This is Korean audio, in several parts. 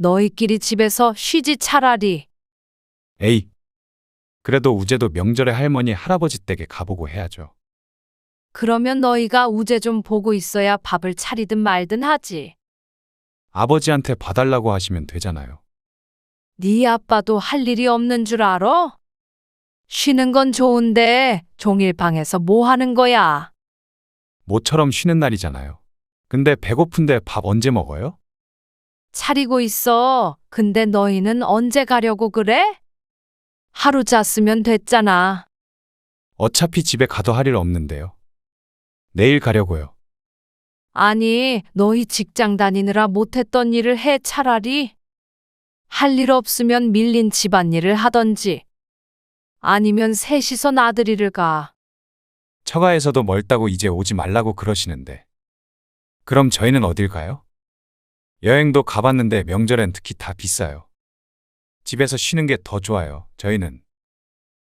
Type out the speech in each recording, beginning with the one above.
너희끼리 집에서 쉬지 차라리. 에이, 그래도 우재도 명절에 할머니, 할아버지 댁에 가보고 해야죠. 그러면 너희가 우재 좀 보고 있어야 밥을 차리든 말든 하지. 아버지한테 봐달라고 하시면 되잖아요. 네 아빠도 할 일이 없는 줄 알아? 쉬는 건 좋은데 종일 방에서 뭐 하는 거야? 모처럼 쉬는 날이잖아요. 근데 배고픈데 밥 언제 먹어요? 차리고 있어. 근데 너희는 언제 가려고 그래? 하루 잤으면 됐잖아. 어차피 집에 가도 할 일 없는데요. 내일 가려고요. 아니, 너희 직장 다니느라 못했던 일을 해 차라리. 할 일 없으면 밀린 집안일을 하던지. 아니면 셋이서 나들이를 가. 처가에서도 멀다고 이제 오지 말라고 그러시는데. 그럼 저희는 어딜 가요? 여행도 가봤는데 명절엔 특히 다 비싸요. 집에서 쉬는 게 더 좋아요, 저희는.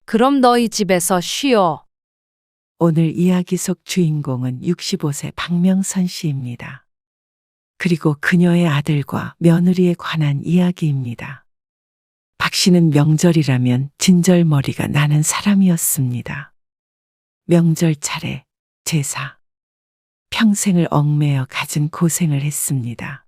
그럼 너희 집에서 쉬어. 오늘 이야기 속 주인공은 65세 박명선 씨입니다. 그리고 그녀의 아들과 며느리에 관한 이야기입니다. 박 씨는 명절이라면 진절머리가 나는 사람이었습니다. 명절 차례, 제사. 평생을 얽매여 갖은 고생을 했습니다.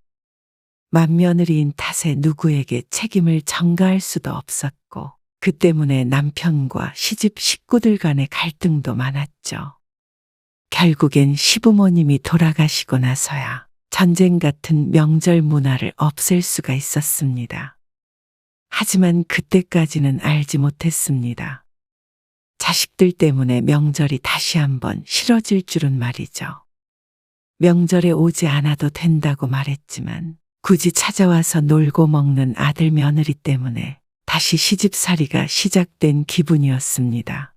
맏며느리인 탓에 누구에게 책임을 전가할 수도 없었고, 그 때문에 남편과 시집 식구들 간의 갈등도 많았죠. 결국엔 시부모님이 돌아가시고 나서야 전쟁 같은 명절 문화를 없앨 수가 있었습니다. 하지만 그때까지는 알지 못했습니다. 자식들 때문에 명절이 다시 한번 싫어질 줄은 말이죠. 명절에 오지 않아도 된다고 말했지만 굳이 찾아와서 놀고 먹는 아들 며느리 때문에 다시 시집살이가 시작된 기분이었습니다.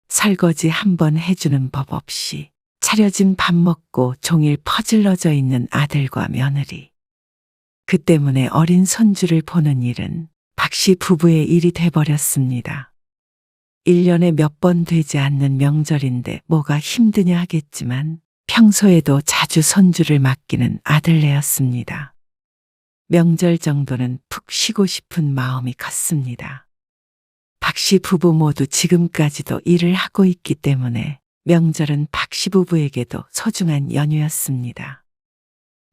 설거지 한 번 해주는 법 없이 차려진 밥 먹고 종일 퍼질러져 있는 아들과 며느리. 그 때문에 어린 손주를 보는 일은 박 씨 부부의 일이 돼버렸습니다. 1년에 몇 번 되지 않는 명절인데 뭐가 힘드냐 하겠지만 평소에도 자주 손주를 맡기는 아들네였습니다. 명절 정도는 푹 쉬고 싶은 마음이 컸습니다. 박 씨 부부 모두 지금까지도 일을 하고 있기 때문에 명절은 박 씨 부부에게도 소중한 연휴였습니다.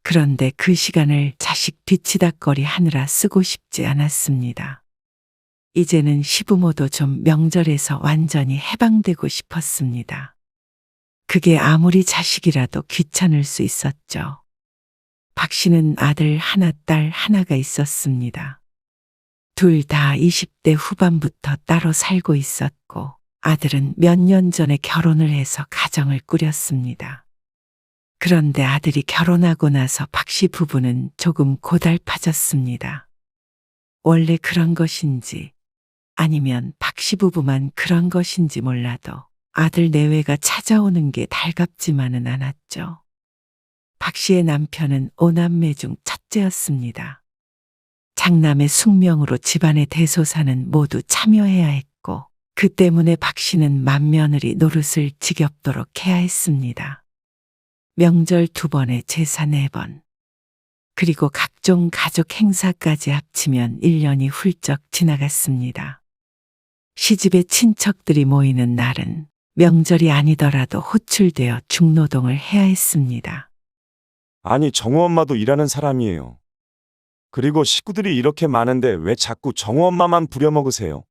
그런데 그 시간을 자식 뒤치다꺼리 하느라 쓰고 싶지 않았습니다. 이제는 시부모도 좀 명절에서 완전히 해방되고 싶었습니다. 그게 아무리 자식이라도 귀찮을 수 있었죠. 박 씨는 아들 하나, 딸 하나가 있었습니다. 둘 다 20대 후반부터 따로 살고 있었고, 아들은 몇 년 전에 결혼을 해서 가정을 꾸렸습니다. 그런데 아들이 결혼하고 나서 박 씨 부부는 조금 고달파졌습니다. 원래 그런 것인지 아니면 박 씨 부부만 그런 것인지 몰라도 아들 내외가 찾아오는 게 달갑지만은 않았죠. 박 씨의 남편은 5남매 중 첫째였습니다. 장남의 숙명으로 집안의 대소사는 모두 참여해야 했고, 그 때문에 박 씨는 맏며느리 노릇을 지겹도록 해야 했습니다. 명절 2번에 제사 4번, 그리고 각종 가족 행사까지 합치면 1년이 훌쩍 지나갔습니다. 시집에 친척들이 모이는 날은 명절이 아니더라도 호출되어 중노동을 해야 했습니다. 아니, 정우 엄마도 일하는 사람이에요. 그리고 식구들이 이렇게 많은데 왜 자꾸 정우 엄마만 부려먹으세요?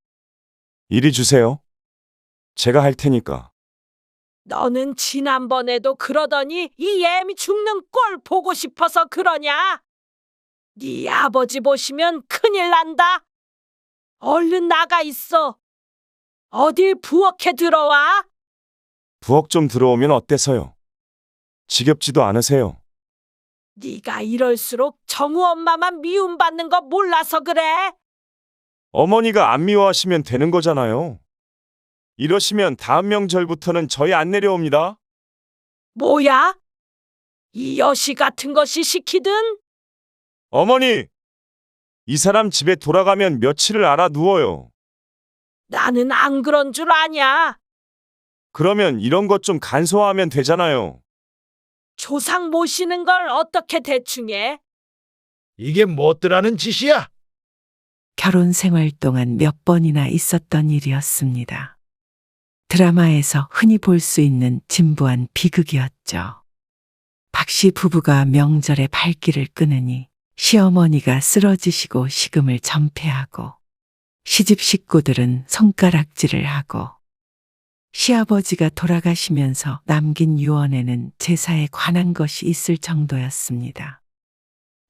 이리 주세요. 제가 할 테니까. 너는 지난번에도 그러더니 이 애미 죽는 꼴 보고 싶어서 그러냐? 네 아버지 보시면 큰일 난다. 얼른 나가 있어. 어딜 부엌에 들어와? 부엌 좀 들어오면 어때서요? 지겹지도 않으세요? 네가 이럴수록 정우 엄마만 미움받는 거 몰라서 그래. 어머니가 안 미워하시면 되는 거잖아요. 이러시면 다음 명절부터는 저희 안 내려옵니다. 뭐야? 이 여시 같은 것이 시키든? 어머니! 이 사람 집에 돌아가면 며칠을 알아 누워요. 나는 안 그런 줄 아냐. 그러면 이런 것 좀 간소화하면 되잖아요. 조상 모시는 걸 어떻게 대충 해? 이게 뭐더라는 짓이야? 결혼 생활 동안 몇 번이나 있었던 일이었습니다. 드라마에서 흔히 볼 수 있는 진부한 비극이었죠. 박 씨 부부가 명절에 발길을 끊으니 시어머니가 쓰러지시고 식음을 전폐하고 시집 식구들은 손가락질을 하고 시아버지가 돌아가시면서 남긴 유언에는 제사에 관한 것이 있을 정도였습니다.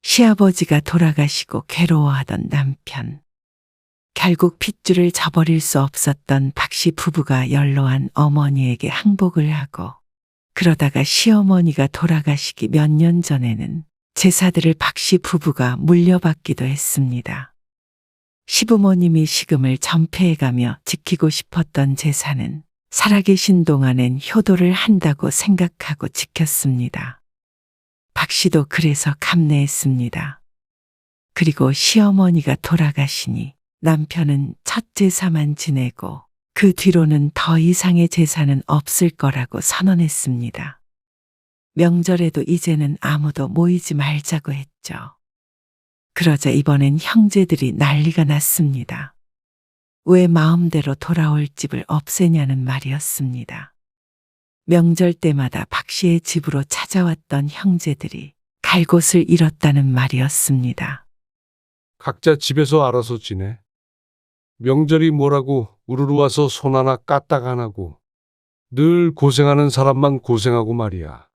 시아버지가 돌아가시고 괴로워하던 남편. 결국 핏줄을 저버릴 수 없었던 박 씨 부부가 연로한 어머니에게 항복을 하고 그러다가 시어머니가 돌아가시기 몇 년 전에는 제사들을 박 씨 부부가 물려받기도 했습니다. 시부모님이 식음을 전폐해가며 지키고 싶었던 제사는 살아계신 동안엔 효도를 한다고 생각하고 지켰습니다. 박 씨도 그래서 감내했습니다. 그리고 시어머니가 돌아가시니 남편은 첫 제사만 지내고 그 뒤로는 더 이상의 제사는 없을 거라고 선언했습니다. 명절에도 이제는 아무도 모이지 말자고 했죠. 그러자 이번엔 형제들이 난리가 났습니다. 왜 마음대로 돌아올 집을 없애냐는 말이었습니다. 명절 때마다 박 씨의 집으로 찾아왔던 형제들이 갈 곳을 잃었다는 말이었습니다. 각자 집에서 알아서 지내. 명절이 뭐라고 우르르 와서 손 하나 까딱 안 하고 늘 고생하는 사람만 고생하고 말이야.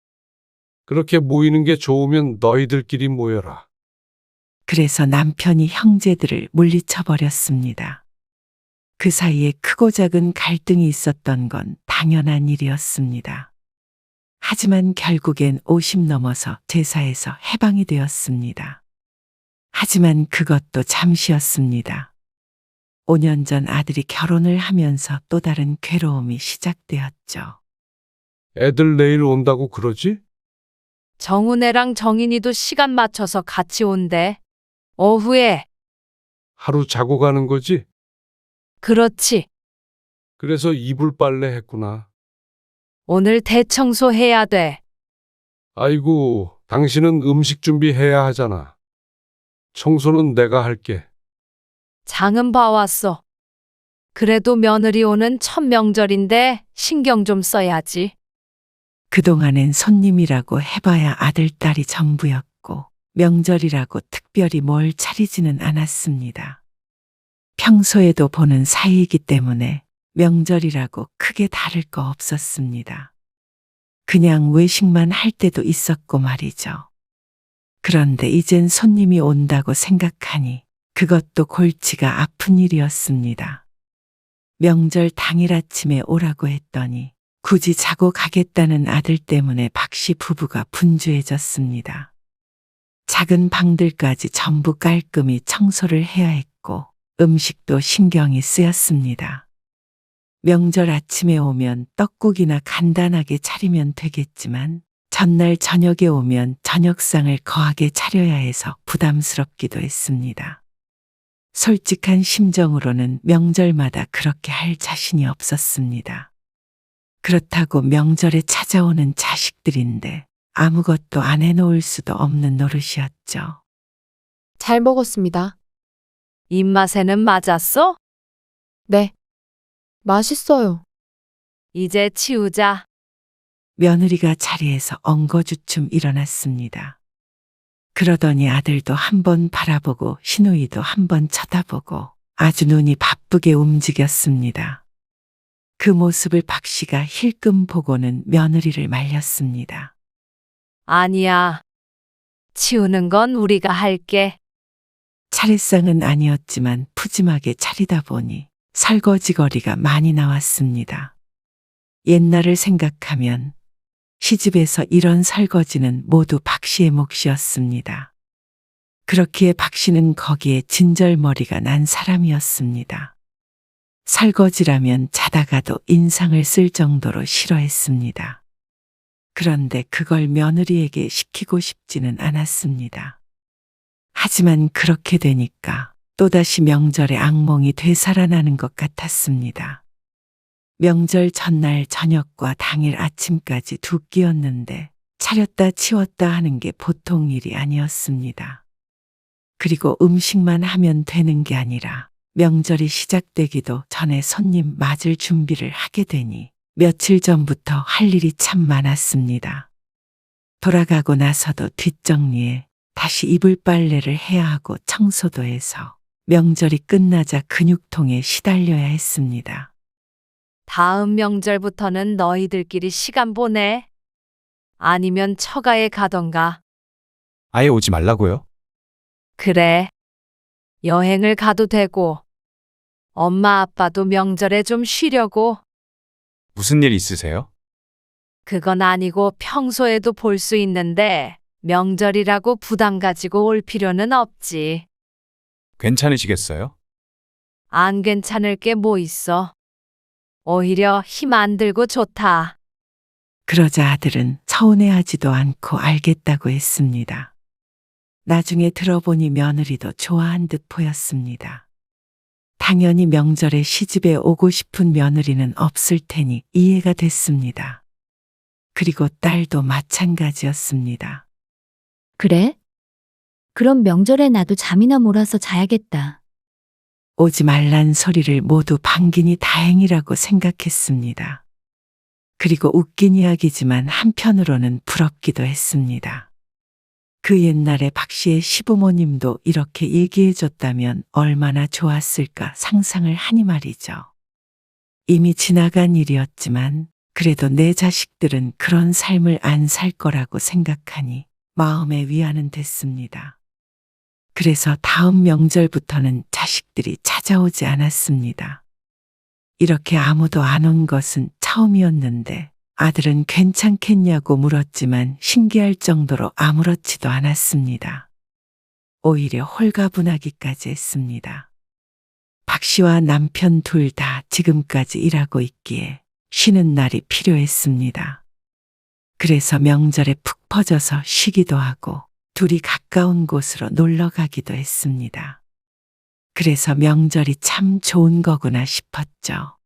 그렇게 모이는 게 좋으면 너희들끼리 모여라. 그래서 남편이 형제들을 물리쳐버렸습니다. 그 사이에 크고 작은 갈등이 있었던 건 당연한 일이었습니다. 하지만 결국엔 50 넘어서 제사에서 해방이 되었습니다. 하지만 그것도 잠시였습니다. 5년 전 아들이 결혼을 하면서 또 다른 괴로움이 시작되었죠. 애들 내일 온다고 그러지? 정은혜랑 정인이도 시간 맞춰서 같이 온대. 오후에. 하루 자고 가는 거지? 그렇지. 그래서 이불 빨래 했구나. 오늘 대청소 해야 돼. 아이고, 당신은 음식 준비해야 하잖아. 청소는 내가 할게. 장은 봐왔어. 그래도 며느리 오는 첫 명절인데 신경 좀 써야지. 그동안엔 손님이라고 해봐야 아들, 딸이 전부였고 명절이라고 특별히 뭘 차리지는 않았습니다. 평소에도 보는 사이이기 때문에 명절이라고 크게 다를 거 없었습니다. 그냥 외식만 할 때도 있었고 말이죠. 그런데 이젠 손님이 온다고 생각하니 그것도 골치가 아픈 일이었습니다. 명절 당일 아침에 오라고 했더니 굳이 자고 가겠다는 아들 때문에 박 씨 부부가 분주해졌습니다. 작은 방들까지 전부 깔끔히 청소를 해야 했고 음식도 신경이 쓰였습니다. 명절 아침에 오면 떡국이나 간단하게 차리면 되겠지만 전날 저녁에 오면 저녁상을 거하게 차려야 해서 부담스럽기도 했습니다. 솔직한 심정으로는 명절마다 그렇게 할 자신이 없었습니다. 그렇다고 명절에 찾아오는 자식들인데 아무것도 안 해놓을 수도 없는 노릇이었죠. 잘 먹었습니다. 입맛에는 맞았어? 네. 맛있어요. 이제 치우자. 며느리가 자리에서 엉거주춤 일어났습니다. 그러더니 아들도 한번 바라보고 시누이도 한번 쳐다보고 아주 눈이 바쁘게 움직였습니다. 그 모습을 박 씨가 힐끔 보고는 며느리를 말렸습니다. 아니야. 치우는 건 우리가 할게. 차례상은 아니었지만 푸짐하게 차리다 보니 설거지거리가 많이 나왔습니다. 옛날을 생각하면 시집에서 이런 설거지는 모두 박 씨의 몫이었습니다. 그렇기에 박 씨는 거기에 진절머리가 난 사람이었습니다. 설거지라면 자다가도 인상을 쓸 정도로 싫어했습니다. 그런데 그걸 며느리에게 시키고 싶지는 않았습니다. 하지만 그렇게 되니까 또다시 명절의 악몽이 되살아나는 것 같았습니다. 명절 전날 저녁과 당일 아침까지 두 끼였는데 차렸다 치웠다 하는 게 보통 일이 아니었습니다. 그리고 음식만 하면 되는 게 아니라 명절이 시작되기도 전에 손님 맞을 준비를 하게 되니 며칠 전부터 할 일이 참 많았습니다. 돌아가고 나서도 뒷정리에 다시 이불 빨래를 해야 하고 청소도 해서 명절이 끝나자 근육통에 시달려야 했습니다. 다음 명절부터는 너희들끼리 시간 보내. 아니면 처가에 가던가. 아예 오지 말라고요? 그래. 여행을 가도 되고. 엄마 아빠도 명절에 좀 쉬려고. 무슨 일 있으세요? 그건 아니고 평소에도 볼 수 있는데 명절이라고 부담 가지고 올 필요는 없지. 괜찮으시겠어요? 안 괜찮을 게 뭐 있어. 오히려 힘 안 들고 좋다. 그러자 아들은 서운해하지도 않고 알겠다고 했습니다. 나중에 들어보니 며느리도 좋아한 듯 보였습니다. 당연히 명절에 시집에 오고 싶은 며느리는 없을 테니 이해가 됐습니다. 그리고 딸도 마찬가지였습니다. 그래? 그럼 명절에 나도 잠이나 몰아서 자야겠다. 오지 말란 소리를 모두 반기니 다행이라고 생각했습니다. 그리고 웃긴 이야기지만 한편으로는 부럽기도 했습니다. 그 옛날에 박 씨의 시부모님도 이렇게 얘기해줬다면 얼마나 좋았을까 상상을 하니 말이죠. 이미 지나간 일이었지만 그래도 내 자식들은 그런 삶을 안 살 거라고 생각하니 마음의 위안은 됐습니다. 그래서 다음 명절부터는 자식들이 찾아오지 않았습니다. 이렇게 아무도 안 온 것은 처음이었는데 아들은 괜찮겠냐고 물었지만 신기할 정도로 아무렇지도 않았습니다. 오히려 홀가분하기까지 했습니다. 박 씨와 남편 둘 다 지금까지 일하고 있기에 쉬는 날이 필요했습니다. 그래서 명절에 푹 퍼져서 쉬기도 하고 둘이 가까운 곳으로 놀러 가기도 했습니다. 그래서 명절이 참 좋은 거구나 싶었죠.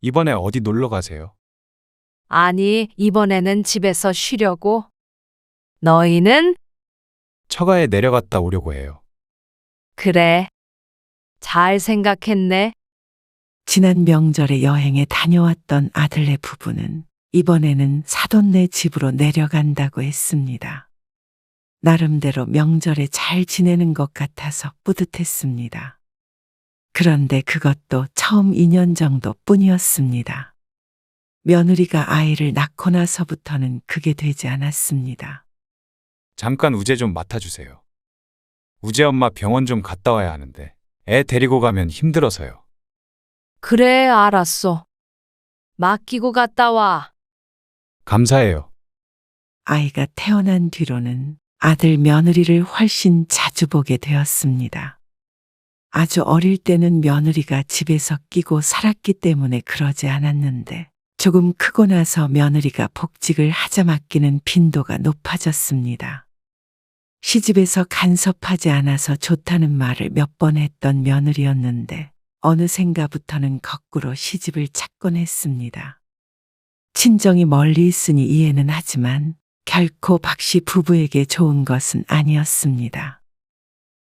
이번에 어디 놀러 가세요? 아니, 이번에는 집에서 쉬려고. 너희는? 처가에 내려갔다 오려고 해요. 그래. 잘 생각했네. 지난 명절에 여행에 다녀왔던 아들네 부부는 이번에는 사돈네 집으로 내려간다고 했습니다. 나름대로 명절에 잘 지내는 것 같아서 뿌듯했습니다. 그런데 그것도 처음 2년 정도 뿐이었습니다. 며느리가 아이를 낳고 나서부터는 그게 되지 않았습니다. 잠깐 우재 좀 맡아주세요. 우재 엄마 병원 좀 갔다 와야 하는데 애 데리고 가면 힘들어서요. 그래, 알았어. 맡기고 갔다 와. 감사해요. 아이가 태어난 뒤로는 아들 며느리를 훨씬 자주 보게 되었습니다. 아주 어릴 때는 며느리가 집에서 끼고 살았기 때문에 그러지 않았는데 조금 크고 나서 며느리가 복직을 하자 맡기는 빈도가 높아졌습니다. 시집에서 간섭하지 않아서 좋다는 말을 몇 번 했던 며느리였는데 어느샌가부터는 거꾸로 시집을 찾곤 했습니다. 친정이 멀리 있으니 이해는 하지만 결코 박 씨 부부에게 좋은 것은 아니었습니다.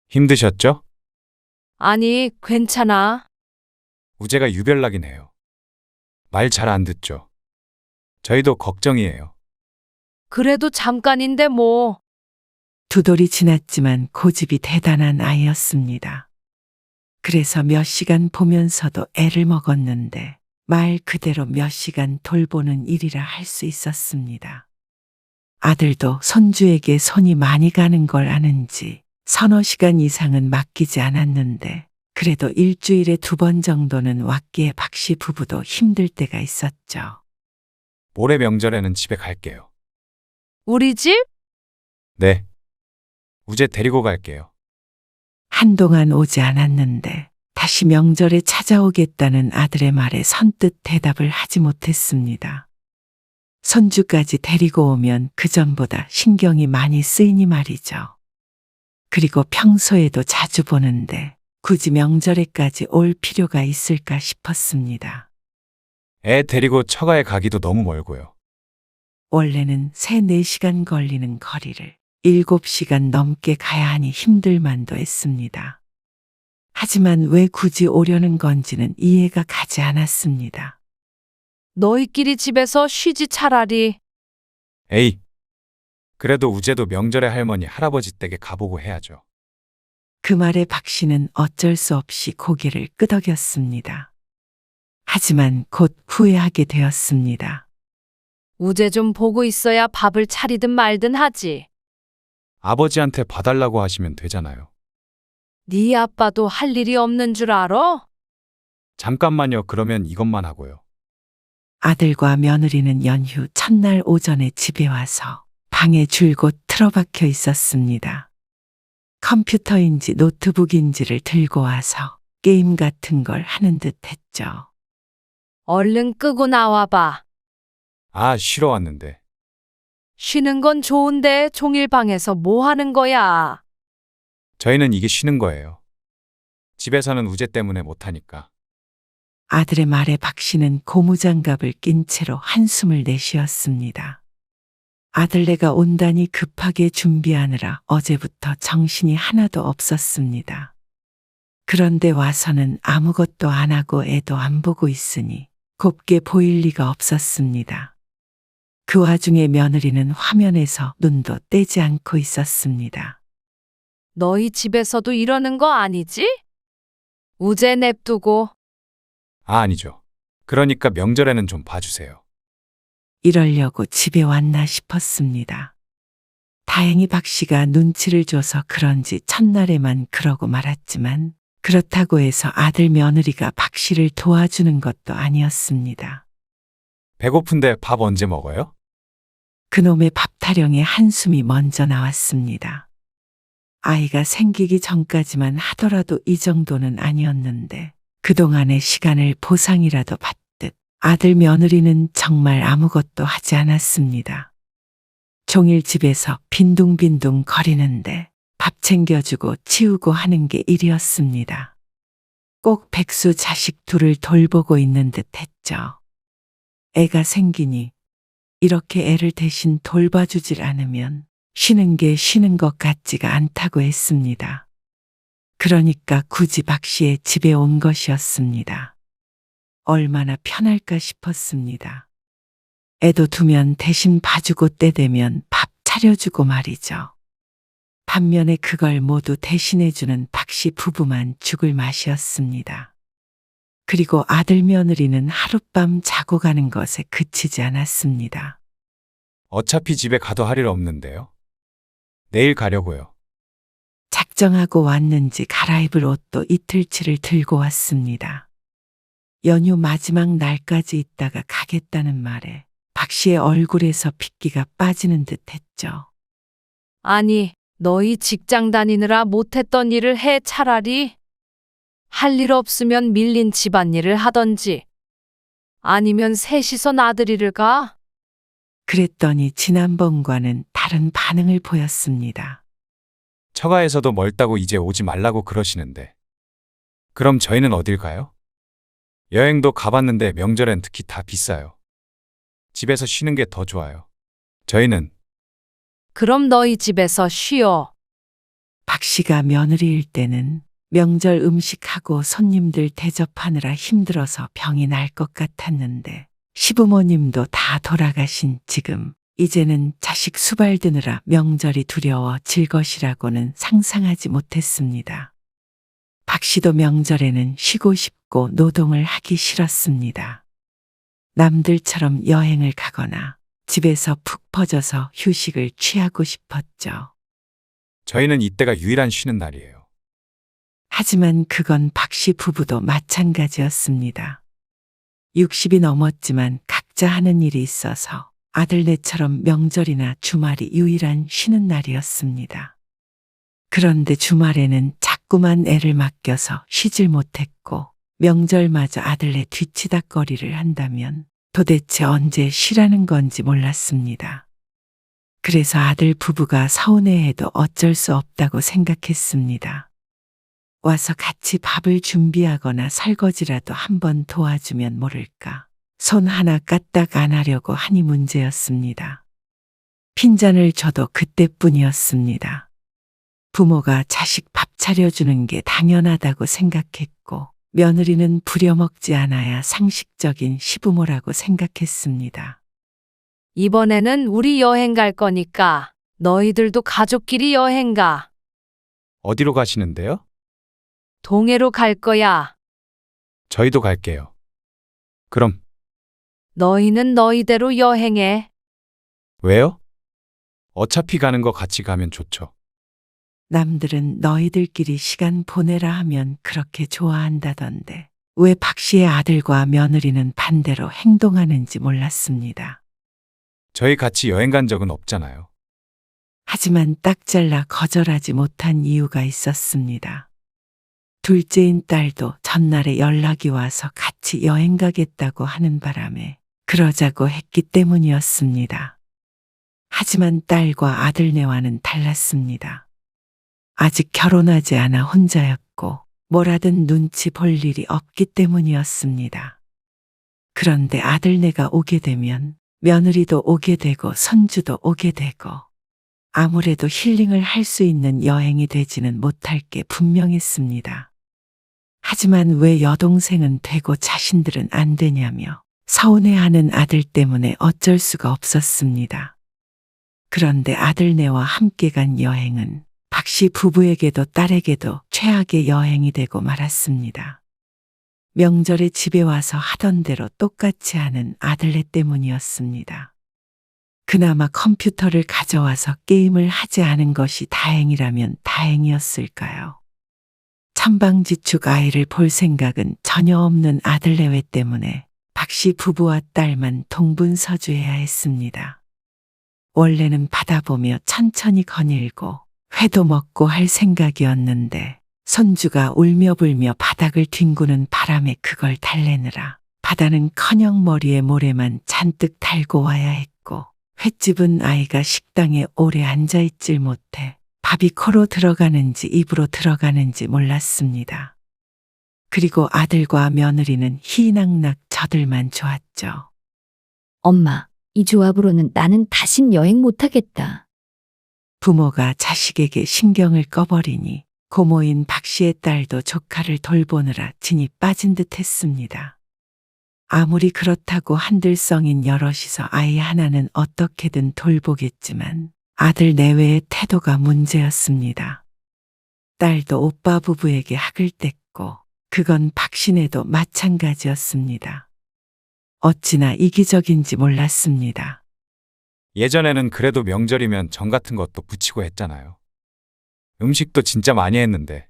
힘드셨죠? 아니, 괜찮아. 우재가 유별나긴 해요. 말 잘 안 듣죠. 저희도 걱정이에요. 그래도 잠깐인데 뭐. 두 돌이 지났지만 고집이 대단한 아이였습니다. 그래서 몇 시간 보면서도 애를 먹었는데 말 그대로 몇 시간 돌보는 일이라 할 수 있었습니다. 아들도 손주에게 손이 많이 가는 걸 아는지 서너 시간 이상은 맡기지 않았는데 그래도 일주일에 2번 정도는 왔기에 박 씨 부부도 힘들 때가 있었죠. 올해 명절에는 집에 갈게요. 우리 집? 네. 우재 데리고 갈게요. 한동안 오지 않았는데 다시 명절에 찾아오겠다는 아들의 말에 선뜻 대답을 하지 못했습니다. 손주까지 데리고 오면 그전보다 신경이 많이 쓰이니 말이죠. 그리고 평소에도 자주 보는데 굳이 명절에까지 올 필요가 있을까 싶었습니다. 애 데리고 처가에 가기도 너무 멀고요. 원래는 3-4시간 걸리는 거리를 7시간 넘게 가야 하니 힘들만도 했습니다. 하지만 왜 굳이 오려는 건지는 이해가 가지 않았습니다. 너희끼리 집에서 쉬지 차라리. 에이, 그래도 우재도 명절에 할머니, 할아버지 댁에 가보고 해야죠. 그 말에 박 씨는 어쩔 수 없이 고개를 끄덕였습니다. 하지만 곧 후회하게 되었습니다. 우재 좀 보고 있어야 밥을 차리든 말든 하지. 아버지한테 봐달라고 하시면 되잖아요. 네 아빠도 할 일이 없는 줄 알아? 잠깐만요. 그러면 이것만 하고요. 아들과 며느리는 연휴 첫날 오전에 집에 와서 방에 줄곧 틀어박혀 있었습니다. 컴퓨터인지 노트북인지를 들고 와서 게임 같은 걸 하는 듯 했죠. 얼른 끄고 나와봐. 아, 쉬러 왔는데. 쉬는 건 좋은데 종일 방에서 뭐 하는 거야? 저희는 이게 쉬는 거예요. 집에서는 우재 때문에 못하니까. 아들의 말에 박 씨는 고무장갑을 낀 채로 한숨을 내쉬었습니다. 아들네가 온다니 급하게 준비하느라 어제부터 정신이 하나도 없었습니다. 그런데 와서는 아무것도 안 하고 애도 안 보고 있으니 곱게 보일 리가 없었습니다. 그 와중에 며느리는 화면에서 눈도 떼지 않고 있었습니다. 너희 집에서도 이러는 거 아니지? 우재 냅두고. 아, 아니죠. 그러니까 명절에는 좀 봐주세요. 이러려고 집에 왔나 싶었습니다. 다행히 박 씨가 눈치를 줘서 그런지 첫날에만 그러고 말았지만 그렇다고 해서 아들 며느리가 박 씨를 도와주는 것도 아니었습니다. 배고픈데 밥 언제 먹어요? 그놈의 밥 타령에 한숨이 먼저 나왔습니다. 아이가 생기기 전까지만 하더라도 이 정도는 아니었는데 그동안의 시간을 보상이라도 받듯 아들 며느리는 정말 아무것도 하지 않았습니다. 종일 집에서 빈둥빈둥 거리는데 밥 챙겨주고 치우고 하는 게 일이었습니다. 꼭 백수 자식 둘을 돌보고 있는 듯 했죠. 애가 생기니 이렇게 애를 대신 돌봐주질 않으면 쉬는 게 쉬는 것 같지가 않다고 했습니다. 그러니까 굳이 박 씨의 집에 온 것이었습니다. 얼마나 편할까 싶었습니다. 애도 두면 대신 봐주고 때 되면 밥 차려주고 말이죠. 반면에 그걸 모두 대신해주는 박 씨 부부만 죽을 맛이었습니다. 그리고 아들 며느리는 하룻밤 자고 가는 것에 그치지 않았습니다. 어차피 집에 가도 할 일 없는데요. 내일 가려고요. 작정하고 왔는지 갈아입을 옷도 이틀치를 들고 왔습니다. 연휴 마지막 날까지 있다가 가겠다는 말에 박 씨의 얼굴에서 핏기가 빠지는 듯 했죠. 아니, 너희 직장 다니느라 못했던 일을 해 차라리. 할 일 없으면 밀린 집안일을 하던지. 아니면 셋이서 나들이를 가? 그랬더니 지난번과는 다른 반응을 보였습니다. 처가에서도 멀다고 이제 오지 말라고 그러시는데. 그럼 저희는 어딜 가요? 여행도 가봤는데 명절엔 특히 다 비싸요. 집에서 쉬는 게 더 좋아요. 저희는 그럼 너희 집에서 쉬어. 박 씨가 며느리일 때는 명절 음식하고 손님들 대접하느라 힘들어서 병이 날 것 같았는데 시부모님도 다 돌아가신 지금 이제는 자식 수발드느라 명절이 두려워질 것이라고는 상상하지 못했습니다. 박 씨도 명절에는 쉬고 싶고 노동을 하기 싫었습니다. 남들처럼 여행을 가거나 집에서 푹 퍼져서 휴식을 취하고 싶었죠. 저희는 이때가 유일한 쉬는 날이에요. 하지만 그건 박 씨 부부도 마찬가지였습니다. 60이 넘었지만 각자 하는 일이 있어서 아들네처럼 명절이나 주말이 유일한 쉬는 날이었습니다. 그런데 주말에는 자꾸만 애를 맡겨서 쉬질 못했고 명절마저 아들네 뒤치다꺼리를 한다면 도대체 언제 쉬라는 건지 몰랐습니다. 그래서 아들 부부가 서운해해도 어쩔 수 없다고 생각했습니다. 와서 같이 밥을 준비하거나 설거지라도 한번 도와주면 모를까. 손 하나 까딱 안 하려고 하니 문제였습니다. 핀잔을 줘도 그때뿐이었습니다. 부모가 자식 밥 차려주는 게 당연하다고 생각했고, 며느리는 부려먹지 않아야 상식적인 시부모라고 생각했습니다. 이번에는 우리 여행 갈 거니까 너희들도 가족끼리 여행 가. 어디로 가시는데요? 동해로 갈 거야. 저희도 갈게요. 그럼, 너희는 너희대로 여행해. 왜요? 어차피 가는 거 같이 가면 좋죠. 남들은 너희들끼리 시간 보내라 하면 그렇게 좋아한다던데, 왜 박 씨의 아들과 며느리는 반대로 행동하는지 몰랐습니다. 저희 같이 여행 간 적은 없잖아요. 하지만 딱 잘라 거절하지 못한 이유가 있었습니다. 둘째인 딸도 전날에 연락이 와서 같이 여행 가겠다고 하는 바람에 그러자고 했기 때문이었습니다. 하지만 딸과 아들네와는 달랐습니다. 아직 결혼하지 않아 혼자였고 뭐라든 눈치 볼 일이 없기 때문이었습니다. 그런데 아들네가 오게 되면 며느리도 오게 되고 손주도 오게 되고 아무래도 힐링을 할 수 있는 여행이 되지는 못할 게 분명했습니다. 하지만 왜 여동생은 되고 자신들은 안 되냐며 서운해하는 아들 때문에 어쩔 수가 없었습니다. 그런데 아들네와 함께 간 여행은 박 씨 부부에게도 딸에게도 최악의 여행이 되고 말았습니다. 명절에 집에 와서 하던 대로 똑같이 하는 아들네 때문이었습니다. 그나마 컴퓨터를 가져와서 게임을 하지 않은 것이 다행이라면 다행이었을까요? 천방지축 아이를 볼 생각은 전혀 없는 아들내외 때문에 박 씨 부부와 딸만 동분서주해야 했습니다. 원래는 받아보며 천천히 거닐고 회도 먹고 할 생각이었는데 손주가 울며 불며 바닥을 뒹구는 바람에 그걸 달래느라 바다는커녕 머리에 모래만 잔뜩 달고 와야 했고, 횟집은 아이가 식당에 오래 앉아있질 못해 밥이 코로 들어가는지 입으로 들어가는지 몰랐습니다. 그리고 아들과 며느리는 희낙낙 저들만 좋았죠. 엄마, 이 조합으로는 나는 다신 여행 못하겠다. 부모가 자식에게 신경을 꺼버리니 고모인 박 씨의 딸도 조카를 돌보느라 진이 빠진 듯 했습니다. 아무리 그렇다고 한들성인 여럿이서 아이 하나는 어떻게든 돌보겠지만 아들 내외의 태도가 문제였습니다. 딸도 오빠 부부에게 학을 뗐고 그건 박신혜도 마찬가지였습니다. 어찌나 이기적인지 몰랐습니다. 예전에는 그래도 명절이면 전 같은 것도 부치고 했잖아요. 음식도 진짜 많이 했는데.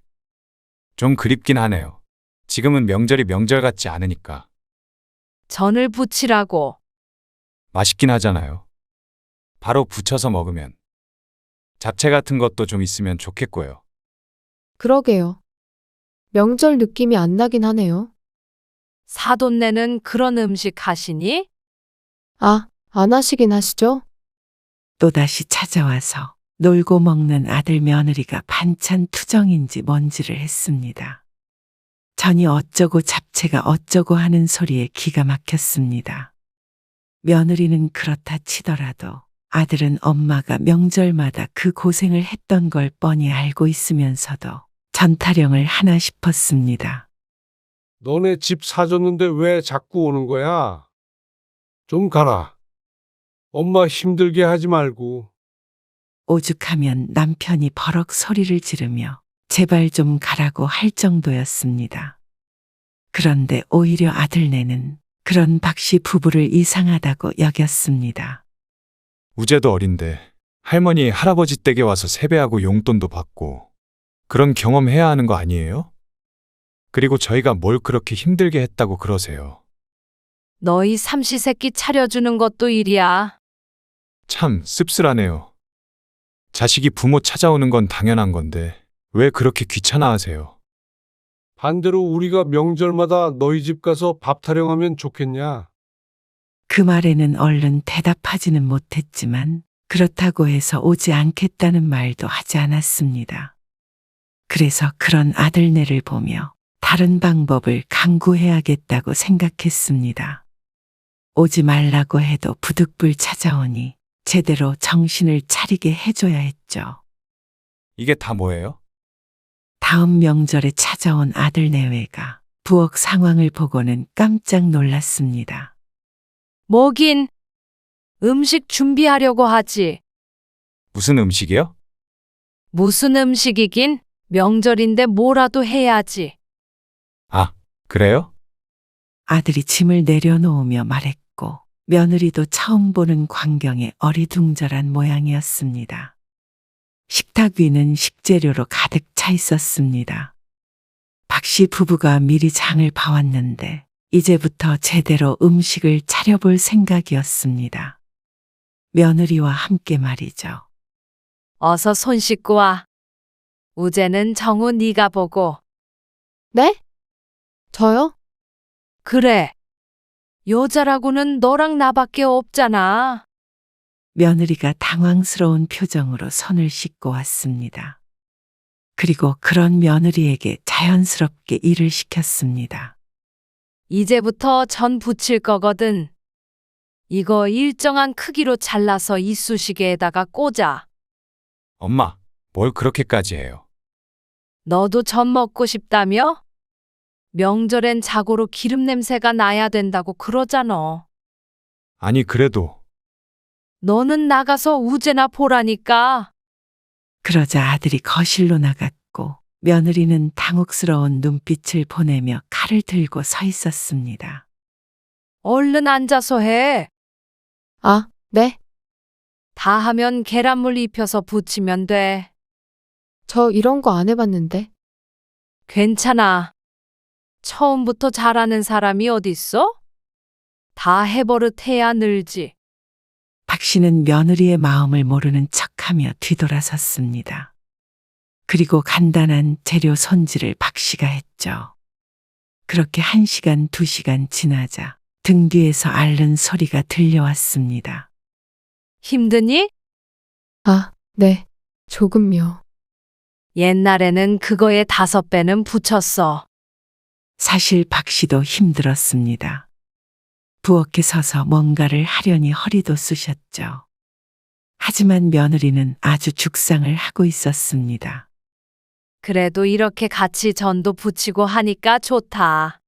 좀 그립긴 하네요. 지금은 명절이 명절 같지 않으니까. 전을 부치라고. 맛있긴 하잖아요. 바로 부쳐서 먹으면. 잡채 같은 것도 좀 있으면 좋겠고요. 그러게요. 명절 느낌이 안 나긴 하네요. 사돈네는 그런 음식 하시니? 아, 안 하시긴 하시죠? 또다시 찾아와서 놀고 먹는 아들 며느리가 반찬 투정인지 뭔지를 했습니다. 전이 어쩌고 잡채가 어쩌고 하는 소리에 기가 막혔습니다. 며느리는 그렇다 치더라도 아들은 엄마가 명절마다 그 고생을 했던 걸 뻔히 알고 있으면서도 전타령을 하나 싶었습니다. 너네 집 사줬는데 왜 자꾸 오는 거야? 좀 가라. 엄마 힘들게 하지 말고. 오죽하면 남편이 버럭 소리를 지르며 제발 좀 가라고 할 정도였습니다. 그런데 오히려 아들네는 그런 박 씨 부부를 이상하다고 여겼습니다. 우재도 어린데 할머니, 할아버지 댁에 와서 세배하고 용돈도 받고 그런 경험해야 하는 거 아니에요? 그리고 저희가 뭘 그렇게 힘들게 했다고 그러세요. 너희 삼시세끼 차려주는 것도 일이야. 참 씁쓸하네요. 자식이 부모 찾아오는 건 당연한 건데 왜 그렇게 귀찮아하세요? 반대로 우리가 명절마다 너희 집 가서 밥 타령하면 좋겠냐? 그 말에는 얼른 대답하지는 못했지만 그렇다고 해서 오지 않겠다는 말도 하지 않았습니다. 그래서 그런 아들네를 보며 다른 방법을 강구해야겠다고 생각했습니다. 오지 말라고 해도 부득불 찾아오니 제대로 정신을 차리게 해줘야 했죠. 이게 다 뭐예요? 다음 명절에 찾아온 아들 내외가 부엌 상황을 보고는 깜짝 놀랐습니다. 뭐긴 음식 준비하려고 하지. 무슨 음식이요? 무슨 음식이긴 명절인데 뭐라도 해야지. 아, 그래요? 아들이 짐을 내려놓으며 말했고 며느리도 처음 보는 광경에 어리둥절한 모양이었습니다. 식탁 위는 식재료로 가득 차 있었습니다. 박 씨 부부가 미리 장을 봐왔는데 이제부터 제대로 음식을 차려볼 생각이었습니다. 며느리와 함께 말이죠. 어서 손 씻고 와. 우재는 정우 네가 보고. 네? 저요? 그래. 여자라고는 너랑 나밖에 없잖아. 며느리가 당황스러운 표정으로 손을 씻고 왔습니다. 그리고 그런 며느리에게 자연스럽게 일을 시켰습니다. 이제부터 전 부칠 거거든. 이거 일정한 크기로 잘라서 이쑤시개에다가 꽂아. 엄마, 뭘 그렇게까지 해요? 너도 전 먹고 싶다며? 명절엔 자고로 기름 냄새가 나야 된다고 그러잖아. 아니, 그래도 너는 나가서 우재나 보라니까. 그러자 아들이 거실로 나갔고 며느리는 당혹스러운 눈빛을 보내며 칼을 들고 서 있었습니다. 얼른 앉아서 해. 아, 네. 다 하면 계란물 입혀서 부치면 돼. 저 이런 거 안 해봤는데. 괜찮아. 처음부터 잘하는 사람이 어딨어? 다 해버릇 해야 늘지. 박 씨는 며느리의 마음을 모르는 척하며 뒤돌아섰습니다. 그리고 간단한 재료 손질을 박 씨가 했죠. 그렇게 1시간, 2시간 지나자 등 뒤에서 앓는 소리가 들려왔습니다. 힘드니? 아, 네. 조금요. 옛날에는 그거에 5배는 붙였어. 사실 박 씨도 힘들었습니다. 부엌에 서서 뭔가를 하려니 허리도 쑤셨죠. 하지만 며느리는 아주 죽상을 하고 있었습니다. 그래도 이렇게 같이 전도 붙이고 하니까 좋다.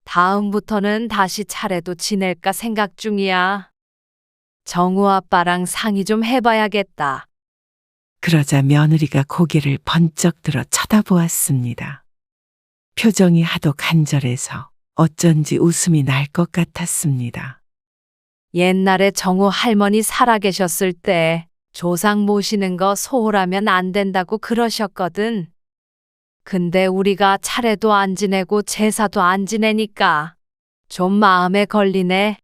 다음부터는 다시 차례도 지낼까 생각 중이야. 정우 아빠랑 상의 좀 해봐야겠다. 그러자 며느리가 고개를 번쩍 들어 쳐다보았습니다. 표정이 하도 간절해서 어쩐지 웃음이 날 것 같았습니다. 옛날에 정우 할머니 살아계셨을 때 조상 모시는 거 소홀하면 안 된다고 그러셨거든. 근데 우리가 차례도 안 지내고 제사도 안 지내니까 좀 마음에 걸리네.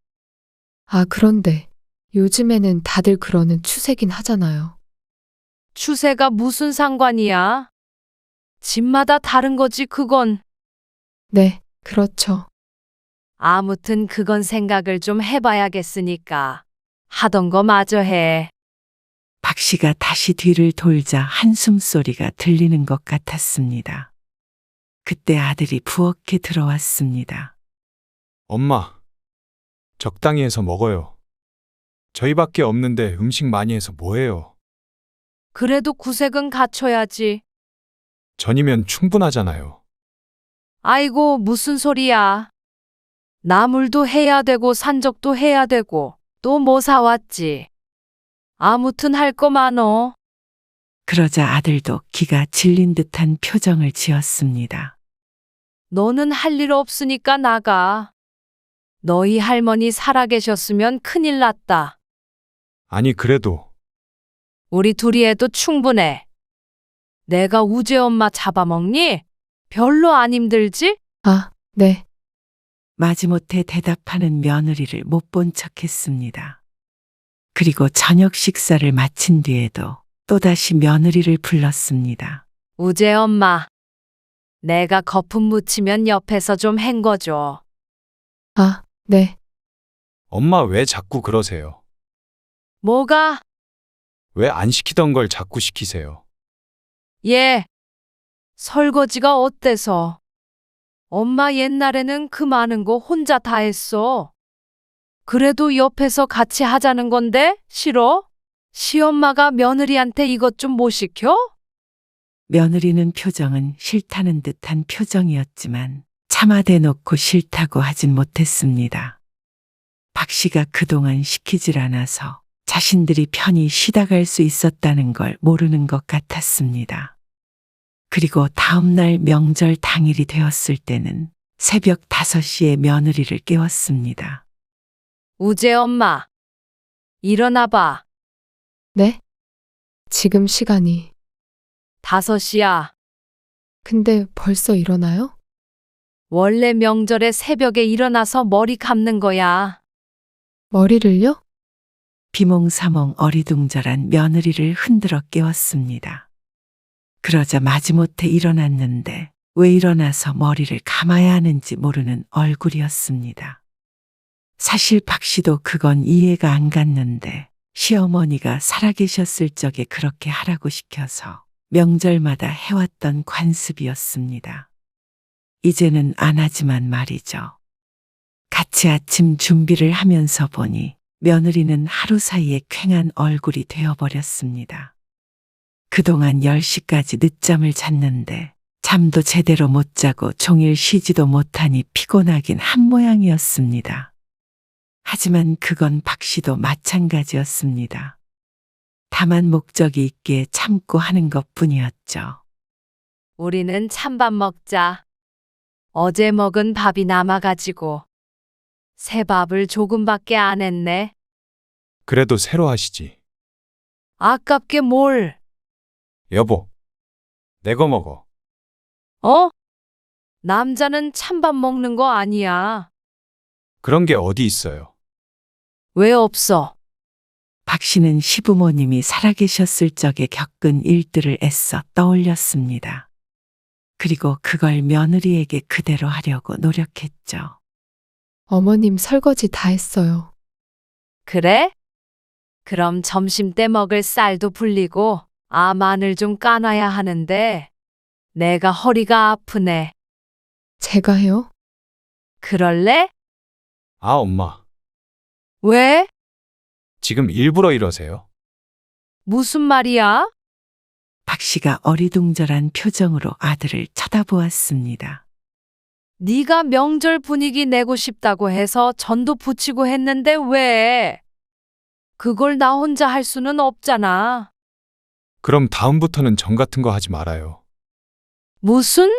아, 그런데 요즘에는 다들 그러는 추세긴 하잖아요. 추세가 무슨 상관이야? 집마다 다른 거지 그건. 네, 그렇죠. 아무튼 그건 생각을 좀 해봐야겠으니까 하던 거 마저 해. 박 씨가 다시 뒤를 돌자 한숨 소리가 들리는 것 같았습니다. 그때 아들이 부엌에 들어왔습니다. 엄마, 적당히 해서 먹어요. 저희밖에 없는데 음식 많이 해서 뭐해요? 그래도 구색은 갖춰야지. 전이면 충분하잖아요. 아이고 무슨 소리야. 나물도 해야 되고 산적도 해야 되고 또 뭐 사왔지. 아무튼 할 거 많어. 그러자 아들도 기가 질린 듯한 표정을 지었습니다. 너는 할 일 없으니까 나가. 너희 할머니 살아계셨으면 큰일 났다. 아니, 그래도 우리 둘이 해도 충분해. 내가 우재 엄마 잡아먹니? 별로 안 힘들지? 아, 네. 마지못해 대답하는 며느리를 못 본 척했습니다. 그리고 저녁 식사를 마친 뒤에도 또다시 며느리를 불렀습니다. 우재 엄마. 내가 거품 묻히면 옆에서 좀 헹궈줘. 아, 네. 엄마 왜 자꾸 그러세요? 뭐가? 왜 안 시키던 걸 자꾸 시키세요? 예. 설거지가 어때서? 엄마 옛날에는 그 많은 거 혼자 다 했어. 그래도 옆에서 같이 하자는 건데 싫어? 시엄마가 며느리한테 이것 좀 못 시켜? 며느리는 표정은 싫다는 듯한 표정이었지만 차마 대놓고 싫다고 하진 못했습니다. 박 씨가 그동안 시키질 않아서 자신들이 편히 쉬다 갈 수 있었다는 걸 모르는 것 같았습니다. 그리고 다음날 명절 당일이 되었을 때는 새벽 5시에 며느리를 깨웠습니다. 우재 엄마, 일어나 봐. 네? 지금 시간이. 5시야. 근데 벌써 일어나요? 원래 명절에 새벽에 일어나서 머리 감는 거야. 머리를요? 비몽사몽 어리둥절한 며느리를 흔들어 깨웠습니다. 그러자 마지못해 일어났는데 왜 일어나서 머리를 감아야 하는지 모르는 얼굴이었습니다. 사실 박 씨도 그건 이해가 안 갔는데 시어머니가 살아계셨을 적에 그렇게 하라고 시켜서 명절마다 해왔던 관습이었습니다. 이제는 안 하지만 말이죠. 같이 아침 준비를 하면서 보니 며느리는 하루 사이에 퀭한 얼굴이 되어버렸습니다. 그동안 10시까지 늦잠을 잤는데 잠도 제대로 못 자고 종일 쉬지도 못하니 피곤하긴 한 모양이었습니다. 하지만 그건 박 씨도 마찬가지였습니다. 다만 목적이 있기에 참고 하는 것뿐이었죠. 우리는 찬밥 먹자. 어제 먹은 밥이 남아가지고 새 밥을 조금밖에 안 했네. 그래도 새로 하시지. 아깝게 뭘? 여보, 내 거 먹어. 어? 남자는 찬밥 먹는 거 아니야. 그런 게 어디 있어요. 왜 없어? 박 씨는 시부모님이 살아계셨을 적에 겪은 일들을 애써 떠올렸습니다. 그리고 그걸 며느리에게 그대로 하려고 노력했죠. 어머님 설거지 다 했어요. 그래? 그럼 점심 때 먹을 쌀도 불리고 마늘 좀 까놔야 하는데 내가 허리가 아프네. 제가 해요? 그럴래? 아, 엄마. 왜? 지금 일부러 이러세요? 무슨 말이야? 박 씨가 어리둥절한 표정으로 아들을 쳐다보았습니다. 네가 명절 분위기 내고 싶다고 해서 전도 부치고 했는데 왜? 그걸 나 혼자 할 수는 없잖아. 그럼 다음부터는 정 같은 거 하지 말아요. 무슨?